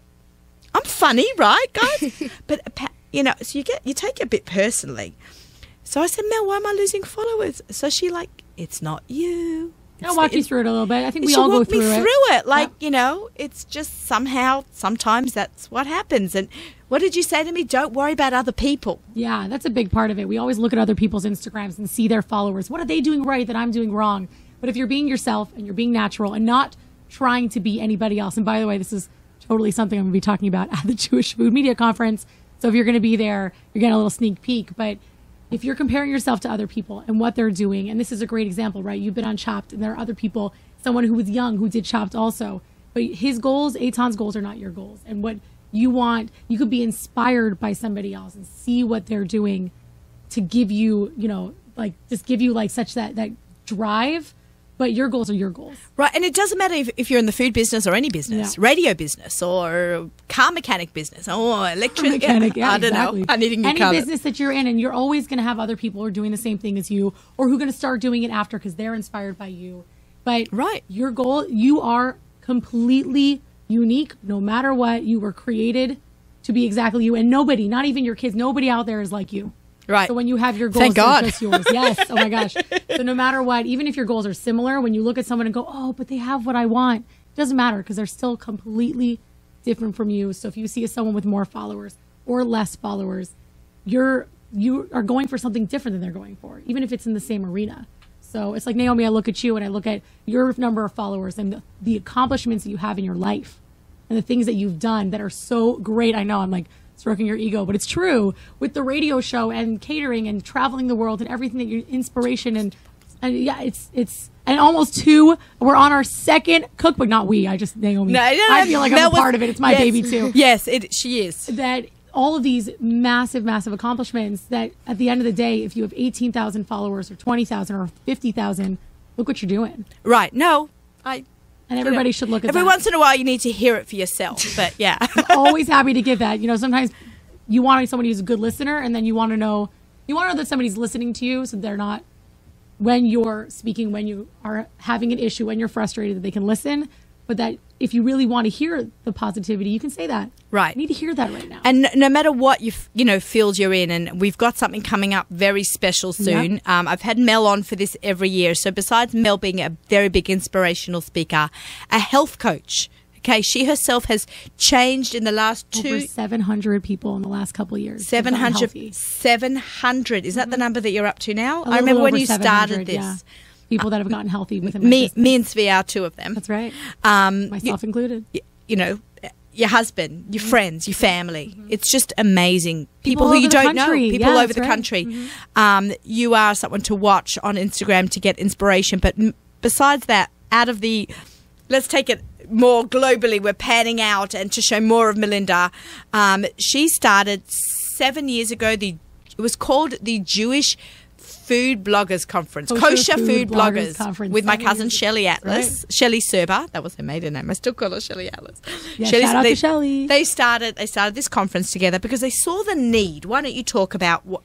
I'm funny, right, guys? But so you take it a bit personally. So I said, Mel, why am I losing followers? So she it's not you. I'll walk you through it a little bit. I think we She all go walked me through it. through it. Like, it's just sometimes that's what happens. And what did you say to me? Don't worry about other people. Yeah, that's a big part of it. We always look at other people's Instagrams and see their followers. What are they doing right that I'm doing wrong? But if you're being yourself and you're being natural and not trying to be anybody else, and by the way, this is totally something I'm going to be talking about at the Jewish Food Media Conference. So if you're going to be there, you're getting a little sneak peek. But if you're comparing yourself to other people and what they're doing, and this is a great example, right? You've been on Chopped, and there are other people, someone who was young who did Chopped also. But his goals, Eitan's goals are not your goals. And what you want, you could be inspired by somebody else and see what they're doing to give you, just give you such that drive. But your goals are your goals. Right. And it doesn't matter if you're in the food business or any business, radio business or car mechanic business or electric Mechanic, yeah, I don't exactly. know. I need a new Any car. business that you're in, and you're always going to have other people who are doing the same thing as you or who are going to start doing it after because they're inspired by you. But your goal, you are completely unique no matter what. You were created to be exactly you. And nobody, not even your kids, nobody out there is like you. Right. So when you have your goals, Thank God. they're just yours. Yes. Oh my gosh. So no matter what, even if your goals are similar, when you look at someone and go, oh, but they have what I want, it doesn't matter because they're still completely different from you. So if you see someone with more followers or less followers, you are going for something different than they're going for, even if it's in the same arena. So it's like, Naomi, I look at you and I look at your number of followers and the accomplishments that you have in your life and the things that you've done that are so great. I know I'm like stroking your ego, but it's true with the radio show and catering and traveling the world and everything that your inspiration and yeah, it's and almost 2. We're on our second cookbook. Not we. I just Naomi. No, I feel like I'm a part of it. It's my baby too. Yes, she is. That all of these massive, massive accomplishments that at the end of the day, if you have 18,000 followers or 20,000 or 50,000, look what you're doing. Right. No, and everybody should look at every that. once in a while you need to hear it for yourself. But yeah. Always happy to give that. Sometimes you want somebody who's a good listener, and then you want to know that somebody's listening to you, so they're not, when you're speaking, when you are having an issue, when you're frustrated, that they can listen. But that if you really want to hear the positivity, you can say that. Right. I need to hear that right now. And no matter what field you're in, and we've got something coming up very special soon. Yep. I've had Mel on for this every year. So besides Mel being a very big inspirational speaker, a health coach. Okay, she herself has changed in the last Over 700 people in the last couple of years. 700. 700. Is that the number that you're up to now? A I remember little when over you started 700, this. yeah. People that have gotten healthy within Me and Svi are two of them. That's right. Myself included. You know, your husband, your friends, your family. It's just amazing. People all who over you the don't know. country. People Yeah, over the that's right. country. You are someone to watch on Instagram to get inspiration. But besides that, let's take it more globally. We're panning out and to show more of Melinda. She started 7 years ago. It was called the Jewish Food Bloggers Conference, Kosher Food Bloggers Conference, with my 7 cousin years ago. Shelley Atlas, Right. Shelley Serber. That was her maiden name. I still call her Shelley Atlas. Yeah, shout out to Shelley. They started this conference together because they saw the need. Why don't you talk about what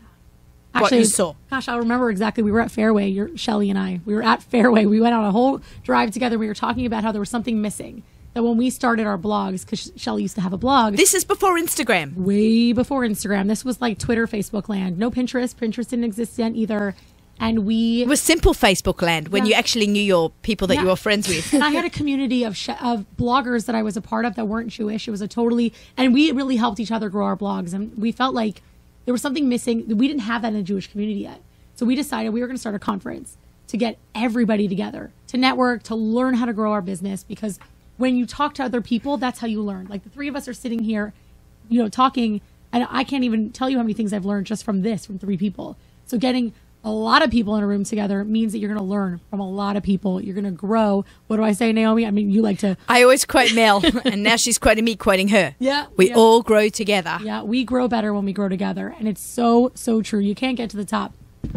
you saw? Gosh, I remember exactly. We were at Fairway, Shelley and I. We were at Fairway. We went on a whole drive together. We were talking about how there was something missing. That when we started our blogs, because Shelley used to have a blog. This is before Instagram. Way before Instagram. This was like Twitter, Facebook land. No Pinterest. Pinterest didn't exist then either. And It was simple Facebook land when you actually knew your people that you were friends with. And I had a community of bloggers that I was a part of that weren't Jewish. It was and we really helped each other grow our blogs. And we felt like there was something missing. We didn't have that in the Jewish community yet. So we decided we were going to start a conference to get everybody together, to network, to learn how to grow our business. Because when you talk to other people, that's how you learn. Like the three of us are sitting here, talking, and I can't even tell you how many things I've learned just from three people. So getting a lot of people in a room together means that you're going to learn from a lot of people. You're going to grow. What do I say, Naomi? I mean, you like to... I always quote Mel, and now she's quoting me, quoting her. Yeah. We all grow together. Yeah, we grow better when we grow together. And it's so, so true. You can't get to the top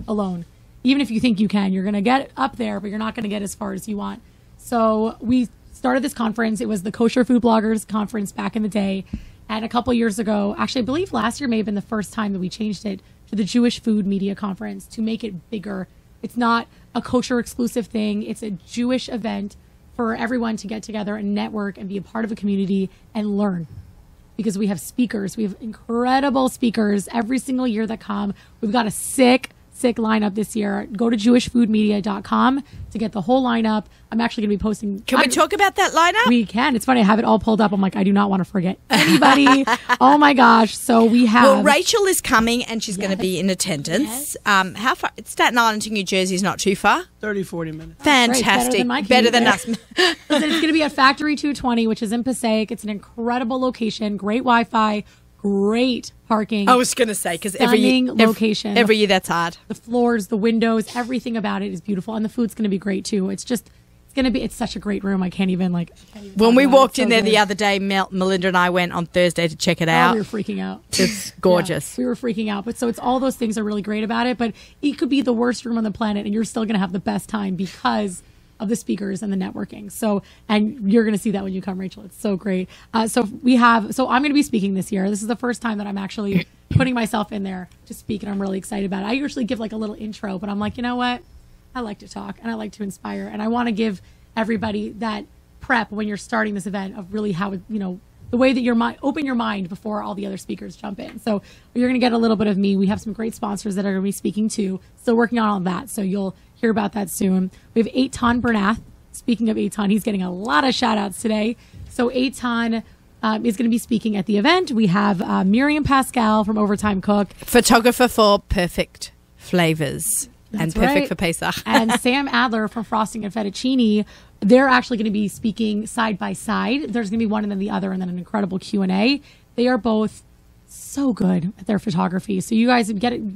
alone. Even if you think you can, you're going to get up there, but you're not going to get as far as you want. So we started this conference. It was the Kosher Food Bloggers Conference back in the day. And a couple years ago, actually, I believe last year may have been the first time that we changed it to the Jewish Food Media Conference to make it bigger. It's not a kosher exclusive thing. It's a Jewish event for everyone to get together and network and be a part of a community and learn. Because we have speakers. We have incredible speakers every single year that come. We've got a sick lineup this year. Go to jewishfoodmedia.com to get the whole lineup. I'm actually going to be posting. Can we talk about that lineup? We can. It's funny. I have it all pulled up. I'm like, I do not want to forget anybody. Oh my gosh. So we have. Well, Rachel is coming and she's going to be in attendance. Yes. How far? Staten Island to New Jersey is not too far. 30-40 minutes. Fantastic. Better than us. Listen, it's going to be at Factory 220, which is in Passaic. It's an incredible location. Great Wi-Fi. Great parking. I was going to say, because location. Every year that's hard. The floors, the windows, everything about it is beautiful. And the food's going to be great too. It's such a great room. I can't even When we walked in there the other day, Melinda and I went on Thursday to check it out. We were freaking out. It's gorgeous. Yeah, we were freaking out. But so it's all those things are really great about it. But it could be the worst room on the planet and you're still going to have the best time because of the speakers and the networking. So, and you're going to see that when you come, Rachel. It's so great. So I'm going to be speaking this year. This is the first time that I'm actually putting myself in there to speak, and I'm really excited about it. I usually give like a little intro, but I'm like, you know what? I like to talk and I like to inspire, and I want to give everybody that prep when you're starting this event of really how, the way that open your mind before all the other speakers jump in. So you're going to get a little bit of me. We have some great sponsors that are going to be speaking too. Still working on all that. So you'll hear about that soon. We have Eitan Bernath. Speaking of Eitan, he's getting a lot of shout outs today. So Eitan is going to be speaking at the event. We have Miriam Pascal from Overtime Cook. Photographer for Perfect Flavors. And perfect for Pesach. And Sam Adler from Frosting and Fettuccine. They're actually going to be speaking side by side. There's going to be one and then the other, and then an incredible Q&A. They are both so good at their photography. So you guys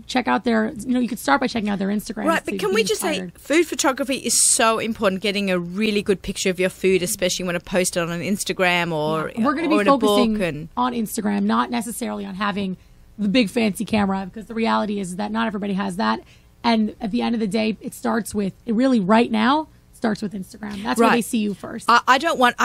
check out their, you could start by checking out their Instagram. Right, but can we just say food photography is so important, getting a really good picture of your food, especially when to post it on an Instagram or we're going to be focusing on Instagram, not necessarily on having the big fancy camera, because the reality is that not everybody has that. And at the end of the day, it starts with, right now, starts with Instagram. That's where they see you first. I don't want.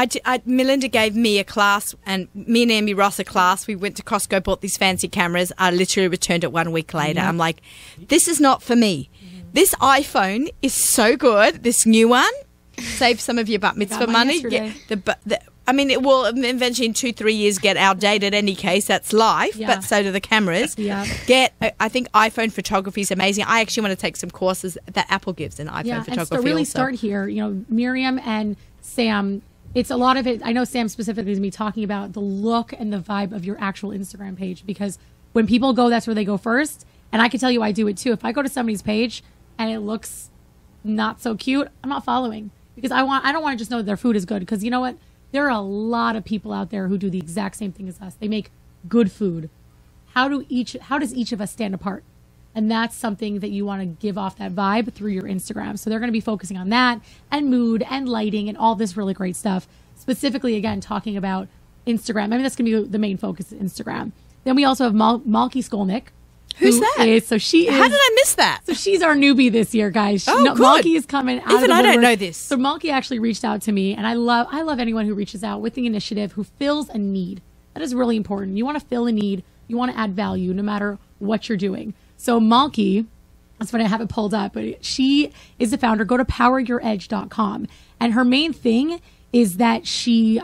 Melinda gave me a class, and me and Amy Ross a class. We went to Costco, bought these fancy cameras. I literally returned it 1 week later. I'm like, this is not for me. This iPhone is so good. This new one, save some of your bat mitzvah money. I mean, it will eventually in 2-3 years get outdated. Any case, that's life. But so do the cameras. I think iPhone photography is amazing. I actually want to take some courses that Apple gives in iPhone photography. And really also. Start here. You know, Miriam and Sam. It's a lot of it. I know Sam specifically is me talking about the look and the vibe of your actual Instagram page, because when people go, that's where they go first. And I can tell you, I do it too. If I go to somebody's page and it looks not so cute, I'm not following, because I don't want to just know that their food is good. Because you know what? There are a lot of people out there who do the exact same thing as us. They make good food. How does each of us stand apart? And that's something that you want to give off that vibe through your Instagram. So they're going to be focusing on that, and mood and lighting and all this really great stuff. Specifically, again, talking about Instagram. I mean, that's going to be the main focus of Instagram. Then we also have Malky Skolnick. Who's that? She is. How did I miss that? So she's our newbie this year, guys. Good. Malky is coming out. Even of the I don't woodwork. know this. So Malky actually reached out to me, and I love anyone who reaches out with the initiative, who fills a need. That is really important. You want to fill a need. You want to add value, no matter what you're doing. So Malky, that's what I have it pulled up, but she is the founder. Go to poweryouredge.com, and her main thing is that she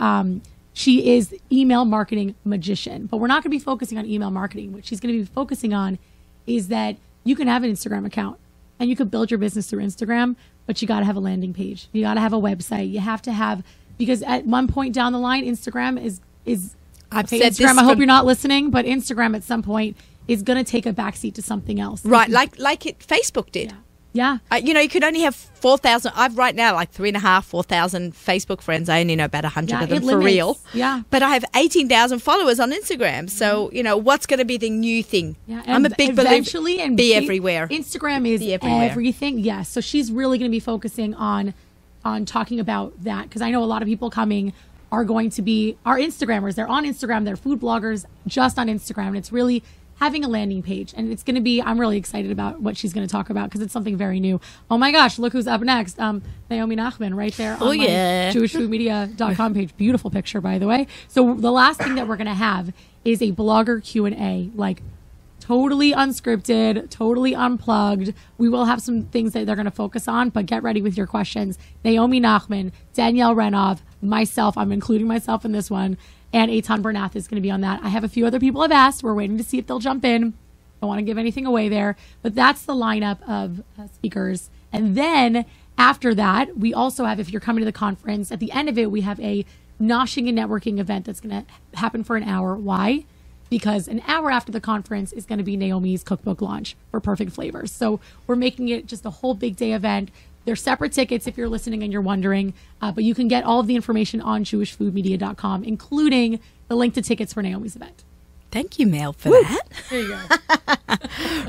is email marketing magician. But we're not going to be focusing on email marketing. What she's going to be focusing on is that you can have an Instagram account and you can build your business through Instagram, but you got to have a landing page. You got to have a website. You have to have, because at one point down the line, Instagram is I've okay, said Instagram, this I hope you're not listening, but Instagram at some point is going to take a backseat to something else. Right, like Facebook did. Yeah. You could only have 4,000. I've right now like 3,500, 4,000 Facebook friends. I only know about 100 of them for real. Yeah. But I have 18,000 followers on Instagram. So, what's going to be the new thing? Yeah. I'm a big believer. And be everywhere. Instagram is everything. Yes. So she's really going to be focusing on talking about that, because I know a lot of people coming are going to be our Instagrammers. They're on Instagram. They're food bloggers just on Instagram. And it's really having a landing page, and it's going to be, I'm really excited about what she's going to talk about, because it's something very new. Oh my gosh, look who's up next. Naomi Nachman right there on my jewishfoodmedia.com page. Beautiful picture, by the way. So the last thing that we're going to have is a blogger Q&A, like totally unscripted, totally unplugged. We will have some things that they're going to focus on, but get ready with your questions. Naomi Nachman, Danielle Renov, myself, I'm including myself in this one, and Eitan Bernath is going to be on that. I have a few other people I've asked. We're waiting to see if they'll jump in. Don't want to give anything away there. But that's the lineup of speakers. And then after that, we also have, if you're coming to the conference, at the end of it, we have a noshing and networking event that's going to happen for an hour. Why? Because an hour after the conference is going to be Naomi's cookbook launch for Perfect Flavors. So we're making it just a whole big day event. They're separate tickets if you're listening and you're wondering, but you can get all of the information on jewishfoodmedia.com, including the link to tickets for Naomi's event. Thank you, Mel, for that. There you go.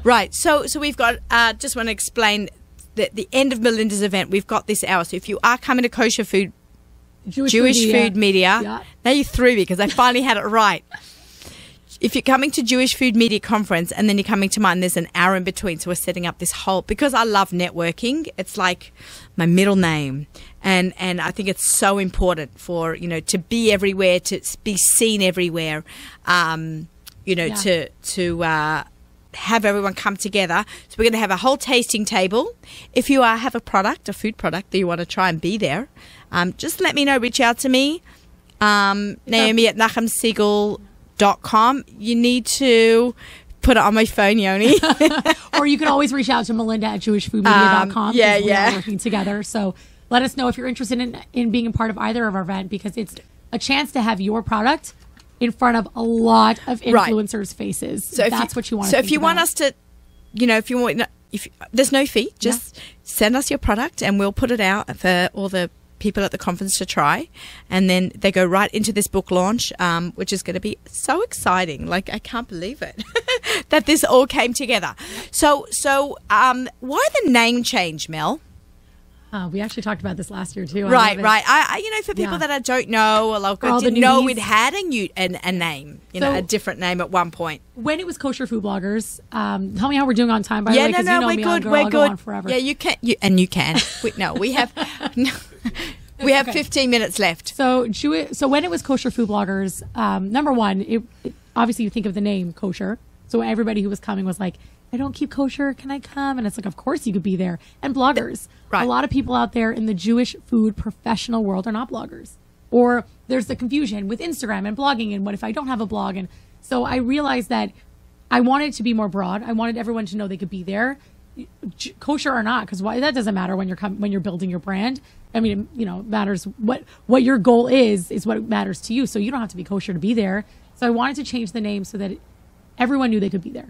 Right. So we've got, just want to explain the end of Melinda's event. We've got this hour. So if you are coming to Kosher Food, Jewish Food Media, now you threw me because I finally had it right. If you're coming to Jewish Food Media Conference and then you're coming to mine, there's an hour in between. So we're setting up this whole, because I love networking. It's like my middle name. And I think it's so important for, to be everywhere, to be seen everywhere, to have everyone come together. So we're going to have a whole tasting table. If you have a food product that you want to try and be there, just let me know. Reach out to me, Naomi at nachamsiegel.com. You need to put it on my phone, Yoni. Or you can always reach out to Melinda at jewishfoodmedia.com. Yeah. We are working together. So let us know if you're interested in being a part of either of our event, because it's a chance to have your product in front of a lot of influencers' faces. So that's what you want. So if you want us to, if there's no fee, just send us your product and we'll put it out for all the people at the conference to try, and then they go right into this book launch, which is going to be so exciting. Like, I can't believe it that this all came together. So why the name change, Mel? We actually talked about this last year too. Right. I for people Yeah. that I don't know, or like For I all the didn't know newbies. we'd had a name, So- a different name at one point. When it was Kosher Food Bloggers, tell me how we're doing on time, by the Yeah, way, because you know we're me, good. I'll We're go on good. forever. Yeah, you can. You can. We have. We have okay. 15 minutes left. So when it was Kosher Food Bloggers, number one, it obviously you think of the name Kosher. So everybody who was coming was like, I don't keep kosher. Can I come? And it's like, of course you could be there. And bloggers. Right. A lot of people out there in the Jewish food professional world are not bloggers. Or there's the confusion with Instagram and blogging. And what if I don't have a blog? And so I realized that I wanted it to be more broad. I wanted everyone to know they could be there, kosher or not, because that doesn't matter when you're building your brand. I mean, it matters what your goal is what matters to you. So you don't have to be kosher to be there. So I wanted to change the name so that everyone knew they could be there.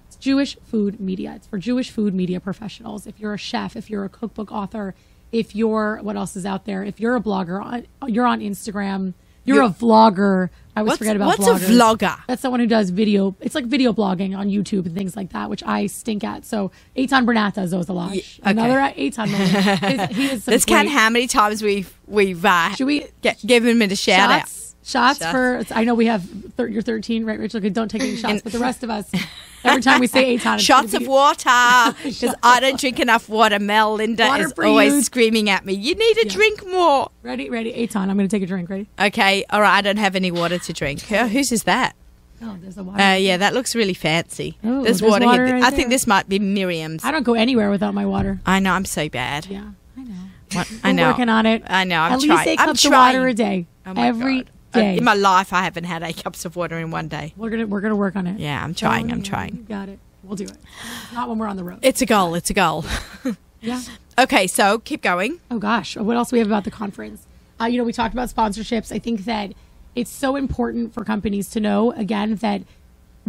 It's Jewish Food Media. It's for Jewish food media professionals. If you're a chef, if you're a cookbook author, if you're, what else is out there? If you're a blogger, you're on Instagram, you're a vlogger. I always forget about what's bloggers. a vlogger? That's someone who does video. It's like video blogging on YouTube and things like that, which I stink at. So Eitan Bernat does those a lot. okay. Another Eitan man. He is some Let's count great- how many times we've Should we give him a shout out. Shots Shots. for, I know we have, you're 13, right, Rachel? Okay, don't take any shots, but the rest of us, every time we say Eitan, it's Shots gonna of be- water, because I don't drink enough water. Mel, Linda Water is for always you. screaming at me, you need to drink more. Ready, Eitan, I'm going to take a drink, ready? Okay, all right, I don't have any water to drink. Whose is that? Oh, there's a water. Yeah, that looks really fancy. Oh, there's there's water water here. right I there. think this might be Miriam's. I don't go anywhere without my water. I know, I'm so bad. Yeah, I know. I We're know. working on it. I know, I'm At trying. least 8 I'm cups of trying. water a day. Oh my Every God. day. In my life, I haven't had 8 cups of water in one day. We're gonna work on it. Yeah, I'm trying. Oh, I'm yeah, trying. You got it. We'll do it. Not when we're on the road. It's a goal. It's a goal. Yeah. Okay, so keep going. Oh gosh, what else do we have about the conference? We talked about sponsorships. I think that it's so important for companies to know, again, that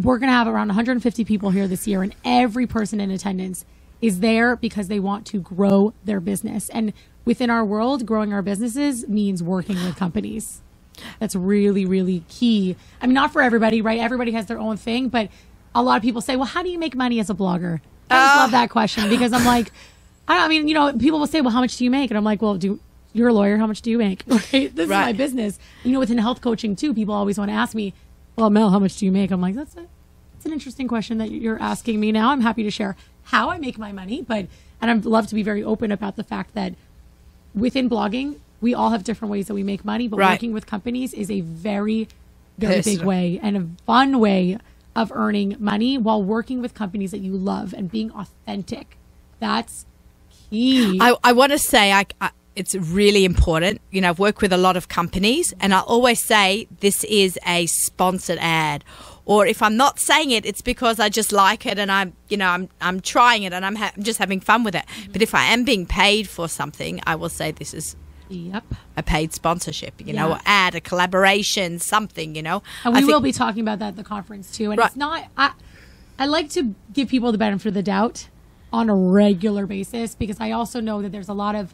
we're going to have around 150 people here this year, and every person in attendance is there because they want to grow their business. And within our world, growing our businesses means working with companies. That's really, really key. I mean, not for everybody, right? Everybody has their own thing, but a lot of people say, well, how do you make money as a blogger? I just love that question because I'm like, people will say, well, how much do you make? And I'm like, well, you're a lawyer. How much do you make? Right? This is my business. Within health coaching too, people always want to ask me, well, Mel, how much do you make? I'm like, that's an interesting question that you're asking me now. I'm happy to share how I make my money, and I'd love to be very open about the fact that within blogging, we all have different ways that we make money, but working with companies is a very, very big way and a fun way of earning money while working with companies that you love and being authentic. That's key. I want to say it's really important. I've worked with a lot of companies, and I always say this is a sponsored ad. Or if I'm not saying it, it's because I just like it and I'm trying it and I'm just having fun with it. But if I am being paid for something, I will say this is a paid sponsorship, or ad, a collaboration, something, And we will be talking about that at the conference too. And it's not, I like to give people the benefit of the doubt on a regular basis because I also know that there's a lot of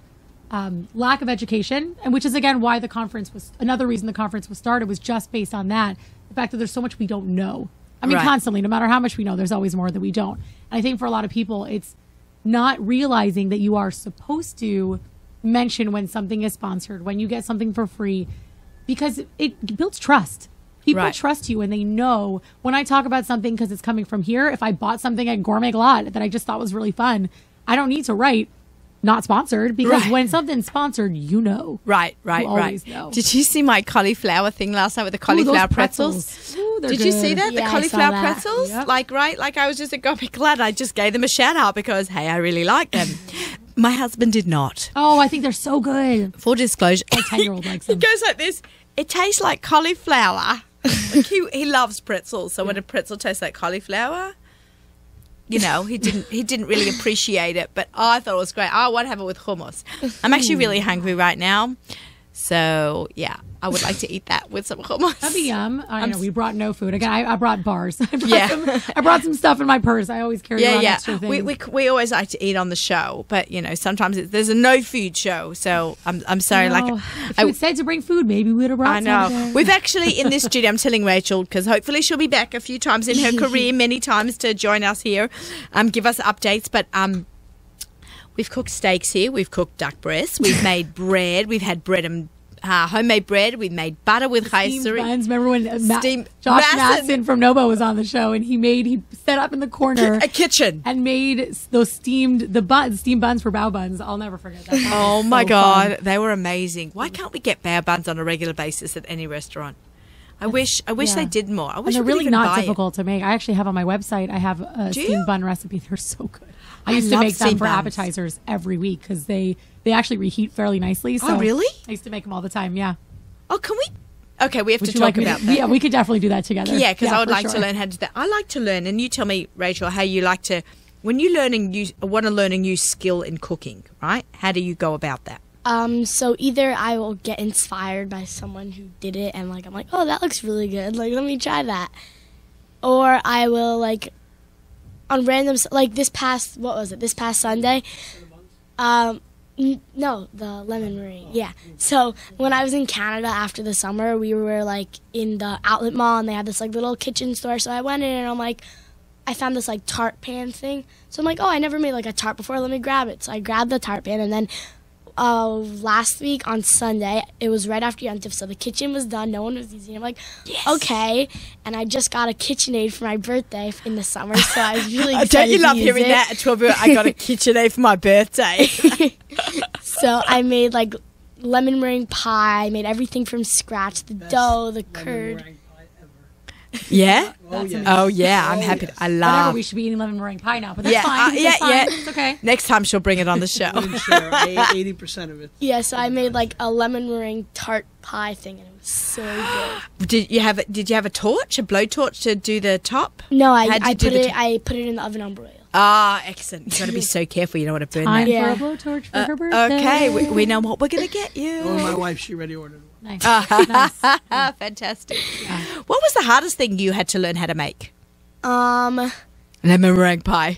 lack of education, and which is again why another reason the conference was started was just based on that. The fact that there's so much we don't know. I mean, constantly, no matter how much we know, there's always more that we don't. And I think for a lot of people, it's not realizing that you are supposed to mention when something is sponsored, when you get something for free, because it builds trust. People trust you and they know when I talk about something because it's coming from here. If I bought something at Gourmet Glatt that I just thought was really fun, I don't need to write not sponsored because when something's sponsored, Right. Know. Did you see my cauliflower thing last night with the cauliflower pretzels? Ooh, Did you see that? Yeah, the I cauliflower saw that. pretzels? Yep. Like I was just at Gourmet Glatt. I just gave them a shout out because, hey, I really like them. My husband did not. Oh, I think they're so good. Full disclosure. My 10-year-old likes He them. goes like this. It tastes like cauliflower. He loves pretzels. So when a pretzel tastes like cauliflower, he didn't really appreciate it. But I thought it was great. I want to have it with hummus. I'm actually really hungry right now. So, yeah, I would like to eat that with some hummus. That'd be yum. I know we brought no food. Again, I brought bars. Yeah. I brought some stuff in my purse. I always carry around extra things. We always like to eat on the show, but sometimes there's a no food show. So I'm sorry. If you had said to bring food, maybe we would have brought I know. something. We've actually in this studio. I'm telling Rachel because hopefully she'll be back a few times in her career, many times to join us here, give us updates. But We've cooked steaks here. We've cooked duck breasts. We've made bread. We've had bread and homemade bread. We've made butter with Steamed chaiseri. buns. Remember when Josh Masson. Madsen from Nobo was on the show, and he set up in the corner A kitchen. and made those steamed buns for bao buns. I'll never forget that. That Oh was my so God, fun. they were amazing. Why can't we get bao buns on a regular basis at any restaurant? I wish yeah. they did more. I And wish they're we could really even not buy difficult to make. I actually have on my website. I have a Do you? steamed bun recipe. They're so good. I I used to love make them steamed for buns. appetizers every week because they actually reheat fairly nicely. So Oh, really? I used to make them all the time. Yeah. Oh, can we? Okay, we have Would to you talk like me about to, that. Yeah, we could definitely do that together. Yeah, because I would for like to sure. learn how to do that. I like to learn, and you tell me, Rachel, how you like to. When you want to learn a new skill in cooking, right? How do you go about that? So either I will get inspired by someone who did it and like I'm like, oh, that looks really good. Like, let me try that. Or I will like on random like this past Sunday. No, the lemon meringue. Yeah. So when I was in Canada after the summer, we were like in the outlet mall and they had this like little kitchen store. So I went in and I'm like, I found this like tart pan thing. So I'm like, oh, I never made like a tart before. Let me grab it. So I grabbed the tart pan and then last week on Sunday, it was right after Yontif, so the kitchen was done. No one was using it. I'm like, Yes. okay. And I just got a KitchenAid for my birthday in the summer, so I was really excited Don't you to love use hearing it. that? At 12 I got a KitchenAid for my birthday. So I made like lemon meringue pie. I made everything from scratch: the dough, the curd. Meringue pie ever. Yeah. Oh yeah. Oh yeah, I'm happy. yes. I Whatever, love. we should be eating lemon meringue pie now, but that's Yeah, fine. yeah, That's fine. yeah. It's okay. Next time she'll bring it on the show. Wouldn't share 80% of it. Yeah, so I made like a lemon meringue tart pie thing, and it was so good. Did you have a torch, a blowtorch to do the top? No, How'd you do the I put it in the oven on broil. Ah, excellent. You got to be so careful. You don't want to burn Time that. Yeah. for a blowtorch for her birthday. Okay, we know what we're gonna get you. Oh, my wife, she already ordered one. Nice. Nice. Fantastic. What was the hardest thing you had to learn how to make? It Lemon meringue pie.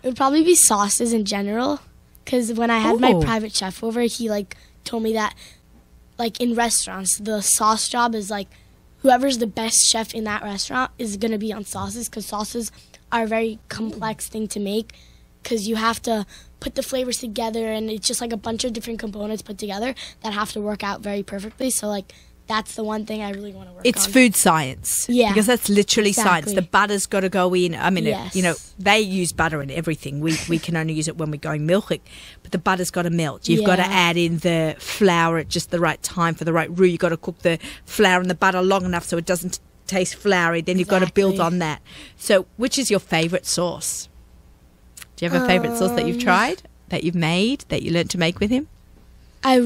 would probably be sauces in general, because when I had my Ooh. private chef over, he like told me that like in restaurants, the sauce job is like whoever's the best chef in that restaurant is gonna be on sauces, because sauces are a very complex thing to make, because you have to put the flavors together, and it's just like a bunch of different components put together that have to work out very perfectly. So like that's the one thing I really want to work It's on. food science. Yeah, Because that's literally exactly. science. The butter's got to go in. I mean, Yes. you know, they use butter in everything. We can only use it when we're going milking. But the butter's got to melt. You've got to Yeah. add in the flour at just the right time for the right roux. You've got to cook the flour and the butter long enough so it doesn't taste floury. Then you've got to build Exactly. on that. So which is your favourite sauce? Do you have a favourite sauce that you've tried, that you've made, that you learnt to make with him? I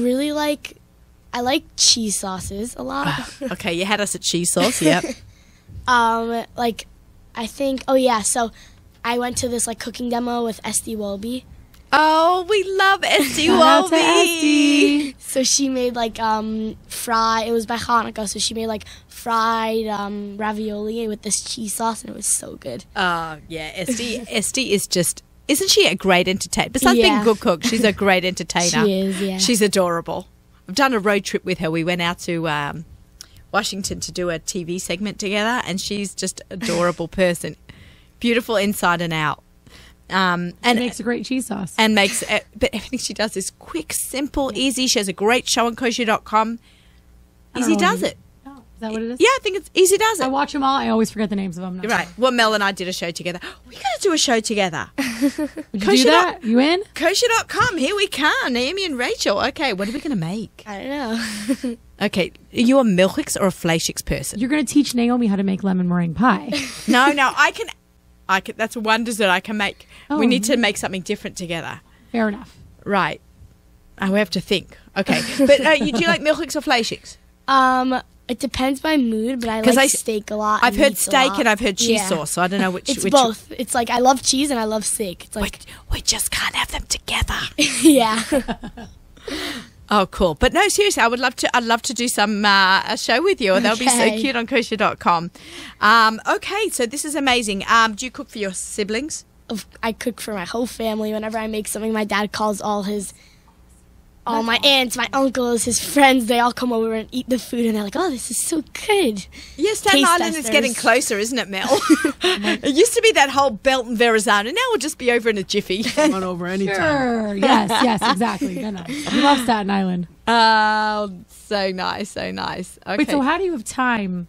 like cheese sauces a lot. Okay, you had us at cheese sauce, yep. Like I think so I went to this like cooking demo with Esty Wolby. Oh, we love Esty Shout out to Wolby. Esty. So she made like it was by Hanukkah, so she made like fried ravioli with this cheese sauce, and it was so good. Oh, yeah. Esty is just, isn't she a great entertainer? Besides being a Yeah. good cook, she's a great entertainer. She is, yeah. She's adorable. I've done a road trip with her. We went out to Washington to do a TV segment together, and she's just adorable person. Beautiful inside and out. It makes a great cheese sauce. And makes, but everything she does is quick, simple, easy. She has a great show on Kosher.com. I don't Easy know does what it. Oh, is that what it is? Yeah, I think it's Easy does I it. watch them all. I always forget the names of them. No. You're right. Well, Mel and I did a show together. We got to do a show together. Would you Kosher do that? You in? Kosher.com. Here we come. Naomi and Rachel. Okay, what are we going to make? I don't know. Okay, are you a milchix or a fleischix person? You're going to teach Naomi how to make lemon meringue pie. No, I can. That's one dessert I can make. Oh. We need to make something different together. Fair enough. Right. We have to think. Okay, but do you like milchix or fleischix? It depends by mood, but I 'Cause like I- steak a lot. I've and heard meats a steak lot. and I've heard cheese Yeah. sauce, so I don't know which. It's which both. It's like I love cheese and I love steak. It's like We just can't have them together. yeah. Oh, cool. But no, seriously, I'd love to do some a show with you. That would be so Okay. cute on kosher.com. Okay, so this is amazing. Do you cook for your siblings? I cook for my whole family. Whenever I make something, my dad calls all all my aunts, my uncles, his friends, they all come over and eat the food, and they're like, "Oh, this is so good." Yes, Staten Taste Island is testers. getting closer, isn't it, Mel? It used to be that whole belt and Verrazano. Now we'll just be over in a jiffy. Come on over anytime. Sure. Yes, exactly. No. We love Staten Island. So nice, so nice. Okay. Wait, so how do you have time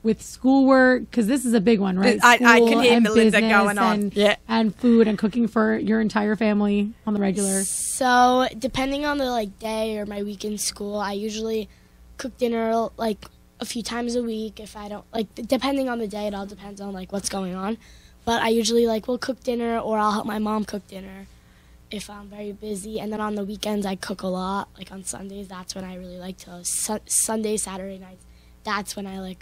with schoolwork? Because this is a big one, right? I School can hear and Melinda business going on. and, Yeah. and food and cooking for your entire family on the regular. So depending on the day or my weekend school, I usually cook dinner like a few times a week. If I don't depending on the day, it all depends on what's going on. But I usually will cook dinner, or I'll help my mom cook dinner if I'm very busy. And then on the weekends, I cook a lot. Like on Sundays, that's when I really like to. Sunday, Saturday nights, that's when I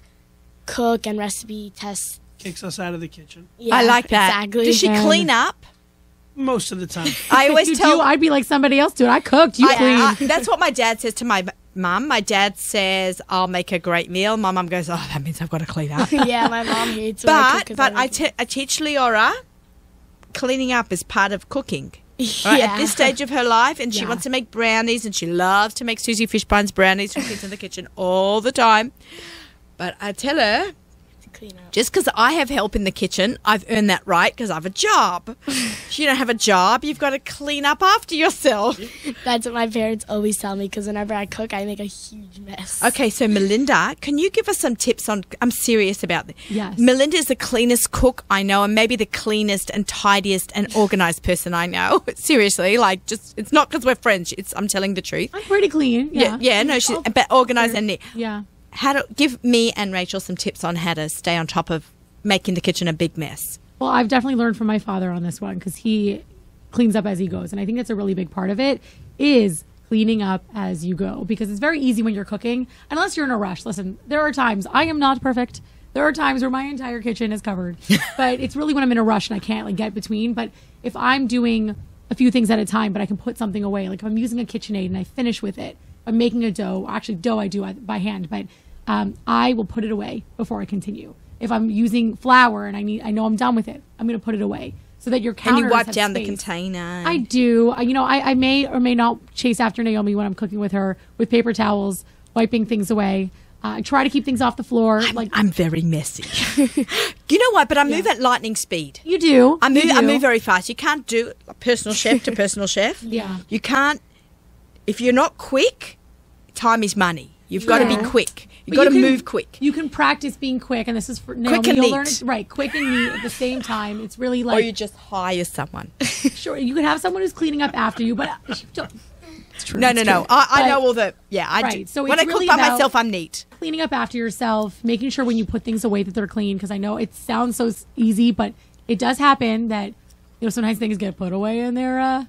cook and recipe test. Kicks us out of the kitchen. Yeah, I like that. Exactly. Does she And- clean up? Most of the time. I always You tell. do, I'd be like somebody else, dude. I cooked. You clean. That's what my dad says to my mum. My dad says, "I'll make a great meal." My mum goes, "Oh, that means I've got to clean up." Yeah, my mom hates when I cook. But I teach Leora cleaning up is part of cooking. Right, Yeah. at this stage of her life, and she Yeah. wants to make brownies, and she loves to make Susie Fishbone's brownies for kids in the kitchen all the time. But I tell her, to clean up. just because I have help in the kitchen, I've earned that right because I have a job. If you don't have a job, you've got to clean up after yourself. That's what my parents always tell me, because whenever I cook, I make a huge mess. Okay, so Melinda, can you give us some tips on? I'm serious about this. Yes. Melinda is the cleanest cook I know, and maybe the cleanest and tidiest and organized person I know. Seriously, it's not because we're friends. I'm telling the truth. I'm pretty clean. Yeah. No, she's but organized and neat. Yeah. How to give me and Rachel some tips on how to stay on top of making the kitchen a big mess. Well, I've definitely learned from my father on this one, because he cleans up as he goes. And I think that's a really big part of it, is cleaning up as you go, because it's very easy when you're cooking, unless you're in a rush. Listen, there are times I am not perfect. There are times where my entire kitchen is covered, but it's really when I'm in a rush and I can't get between. But if I'm doing a few things at a time, but I can put something away, like if I'm using a KitchenAid and I finish with it, I'm making a dough. Actually, dough I do by hand, but I will put it away before I continue. If I'm using flour and I know I'm done with it, I'm going to put it away so that your counters And you wipe have down the space. container. I do. I may or may not chase after Naomi when I'm cooking with her with paper towels, wiping things away. I try to keep things off the floor. I'm very messy. You know what? But I move at lightning speed. You do. I You move do. very fast. You can't do personal chef to personal chef. Yeah. You can't. If you're not quick, time is money. You've got to be Yeah. quick. You've But got to you can- move quick. You can practice being quick, and this is for Naomi. and You'll neat. learn it right. Quick and neat at the same time. It's really Or you like just hire someone. sure you can have someone who's cleaning up after you, but it's true. No, it's no, no. true. I But know all the. Yeah, I do. Right, so when it's I cook really by about- myself, I'm neat. cleaning up after yourself, making sure when you put things away that they're clean. Because I know it sounds so easy, but it does happen that sometimes things get put away and they're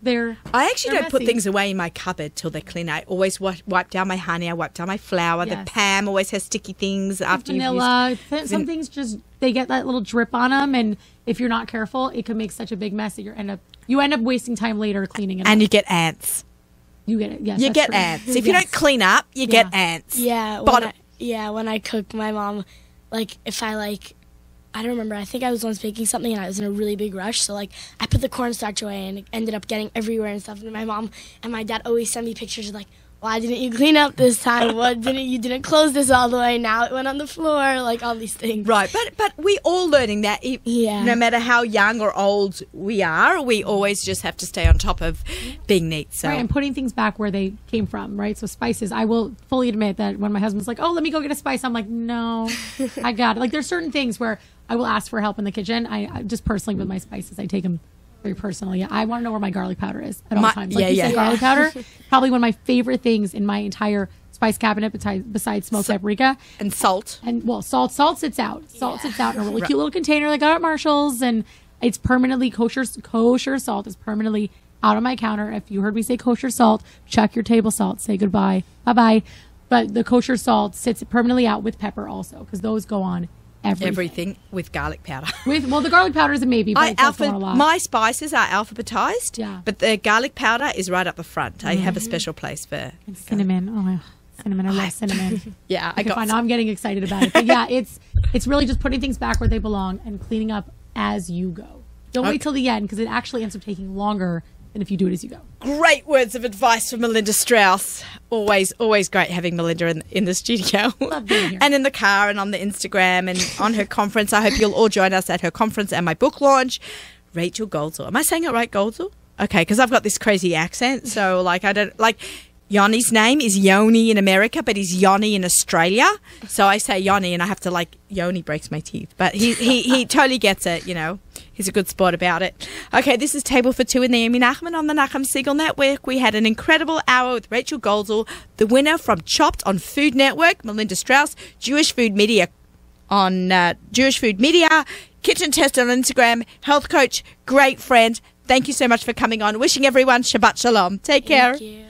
they're. I actually They're don't put messy. things away in my cupboard till they're clean. I always wipe down my honey. I wipe down my flour. Yes. The Pam always has sticky things after you've used. Vanilla. Some things just they get that little drip on them, and if you're not careful, it can make such a big mess that you end up wasting time later cleaning it. And up. you get ants. You get it. Yes, You that's get true. ants. If you don't clean up, you get ants. Yeah, But when I cook, my mom, if I don't remember, I think I was once making something and I was in a really big rush, so I put the cornstarch away and it ended up getting everywhere and stuff. And my mom and my dad always send me pictures of why didn't you clean up this time? You didn't close this all the way? Now it went on the floor, all these things. Right, but we all learning that. Yeah. No matter how young or old we are, we always just have to stay on top of being neat. So Right, and putting things back where they came from, right? So spices, I will fully admit that when my husband's like, "Oh, let me go get a spice," I'm like, "No, I got it." There's certain things where I will ask for help in the kitchen. I just personally with my spices, I take them very personally. I want to know where my garlic powder is at all times. Like you said, garlic powder, probably one of my favorite things in my entire spice cabinet besides smoked paprika. and salt. And salt sits out. Salt sits out in a really cute little container they got at Marshall's, and it's permanently kosher salt is permanently out on my counter. If you heard me say kosher salt, check your table salt. Say goodbye. Bye-bye. But the kosher salt sits permanently out with pepper also, because those go on everything. With garlic powder. The garlic powder is a maybe, but it does go on a lot. My spices are alphabetized, Yeah. but the garlic powder is right up the front. I have a special place for And cinnamon. Cinnamon. I love cinnamon. Yeah, Okay, fine. Now I'm getting excited about it. But yeah, it's really just putting things back where they belong and cleaning up as you go. Don't wait till the end, because it actually ends up taking longer and if you do it as you go. Great words of advice from Melinda Strauss. Always great having Melinda in the studio. Love being here. And in the car and on the Instagram and on her conference. I hope you'll all join us at her conference and my book launch. Rachel Goldsall. Am I saying it right, Goldsall? Okay, because I've got this crazy accent. So, like, I don't... Like, Yoni's name is Yoni in America, but he's Yoni in Australia. So I say Yoni, and I have to, like... Yoni breaks my teeth. But he totally gets it, you know. He's a good sport about it. Okay, this is Table for Two with Naomi Nachman on the Nachum Siegel Network. We had an incredible hour with Rachel Goldsall, the winner from Chopped on Food Network, Melinda Strauss, Jewish Food Media on Jewish Food Media, Kitchen Test on Instagram, health coach, great friend. Thank you so much for coming on. Wishing everyone Shabbat Shalom. Take care. Thank you.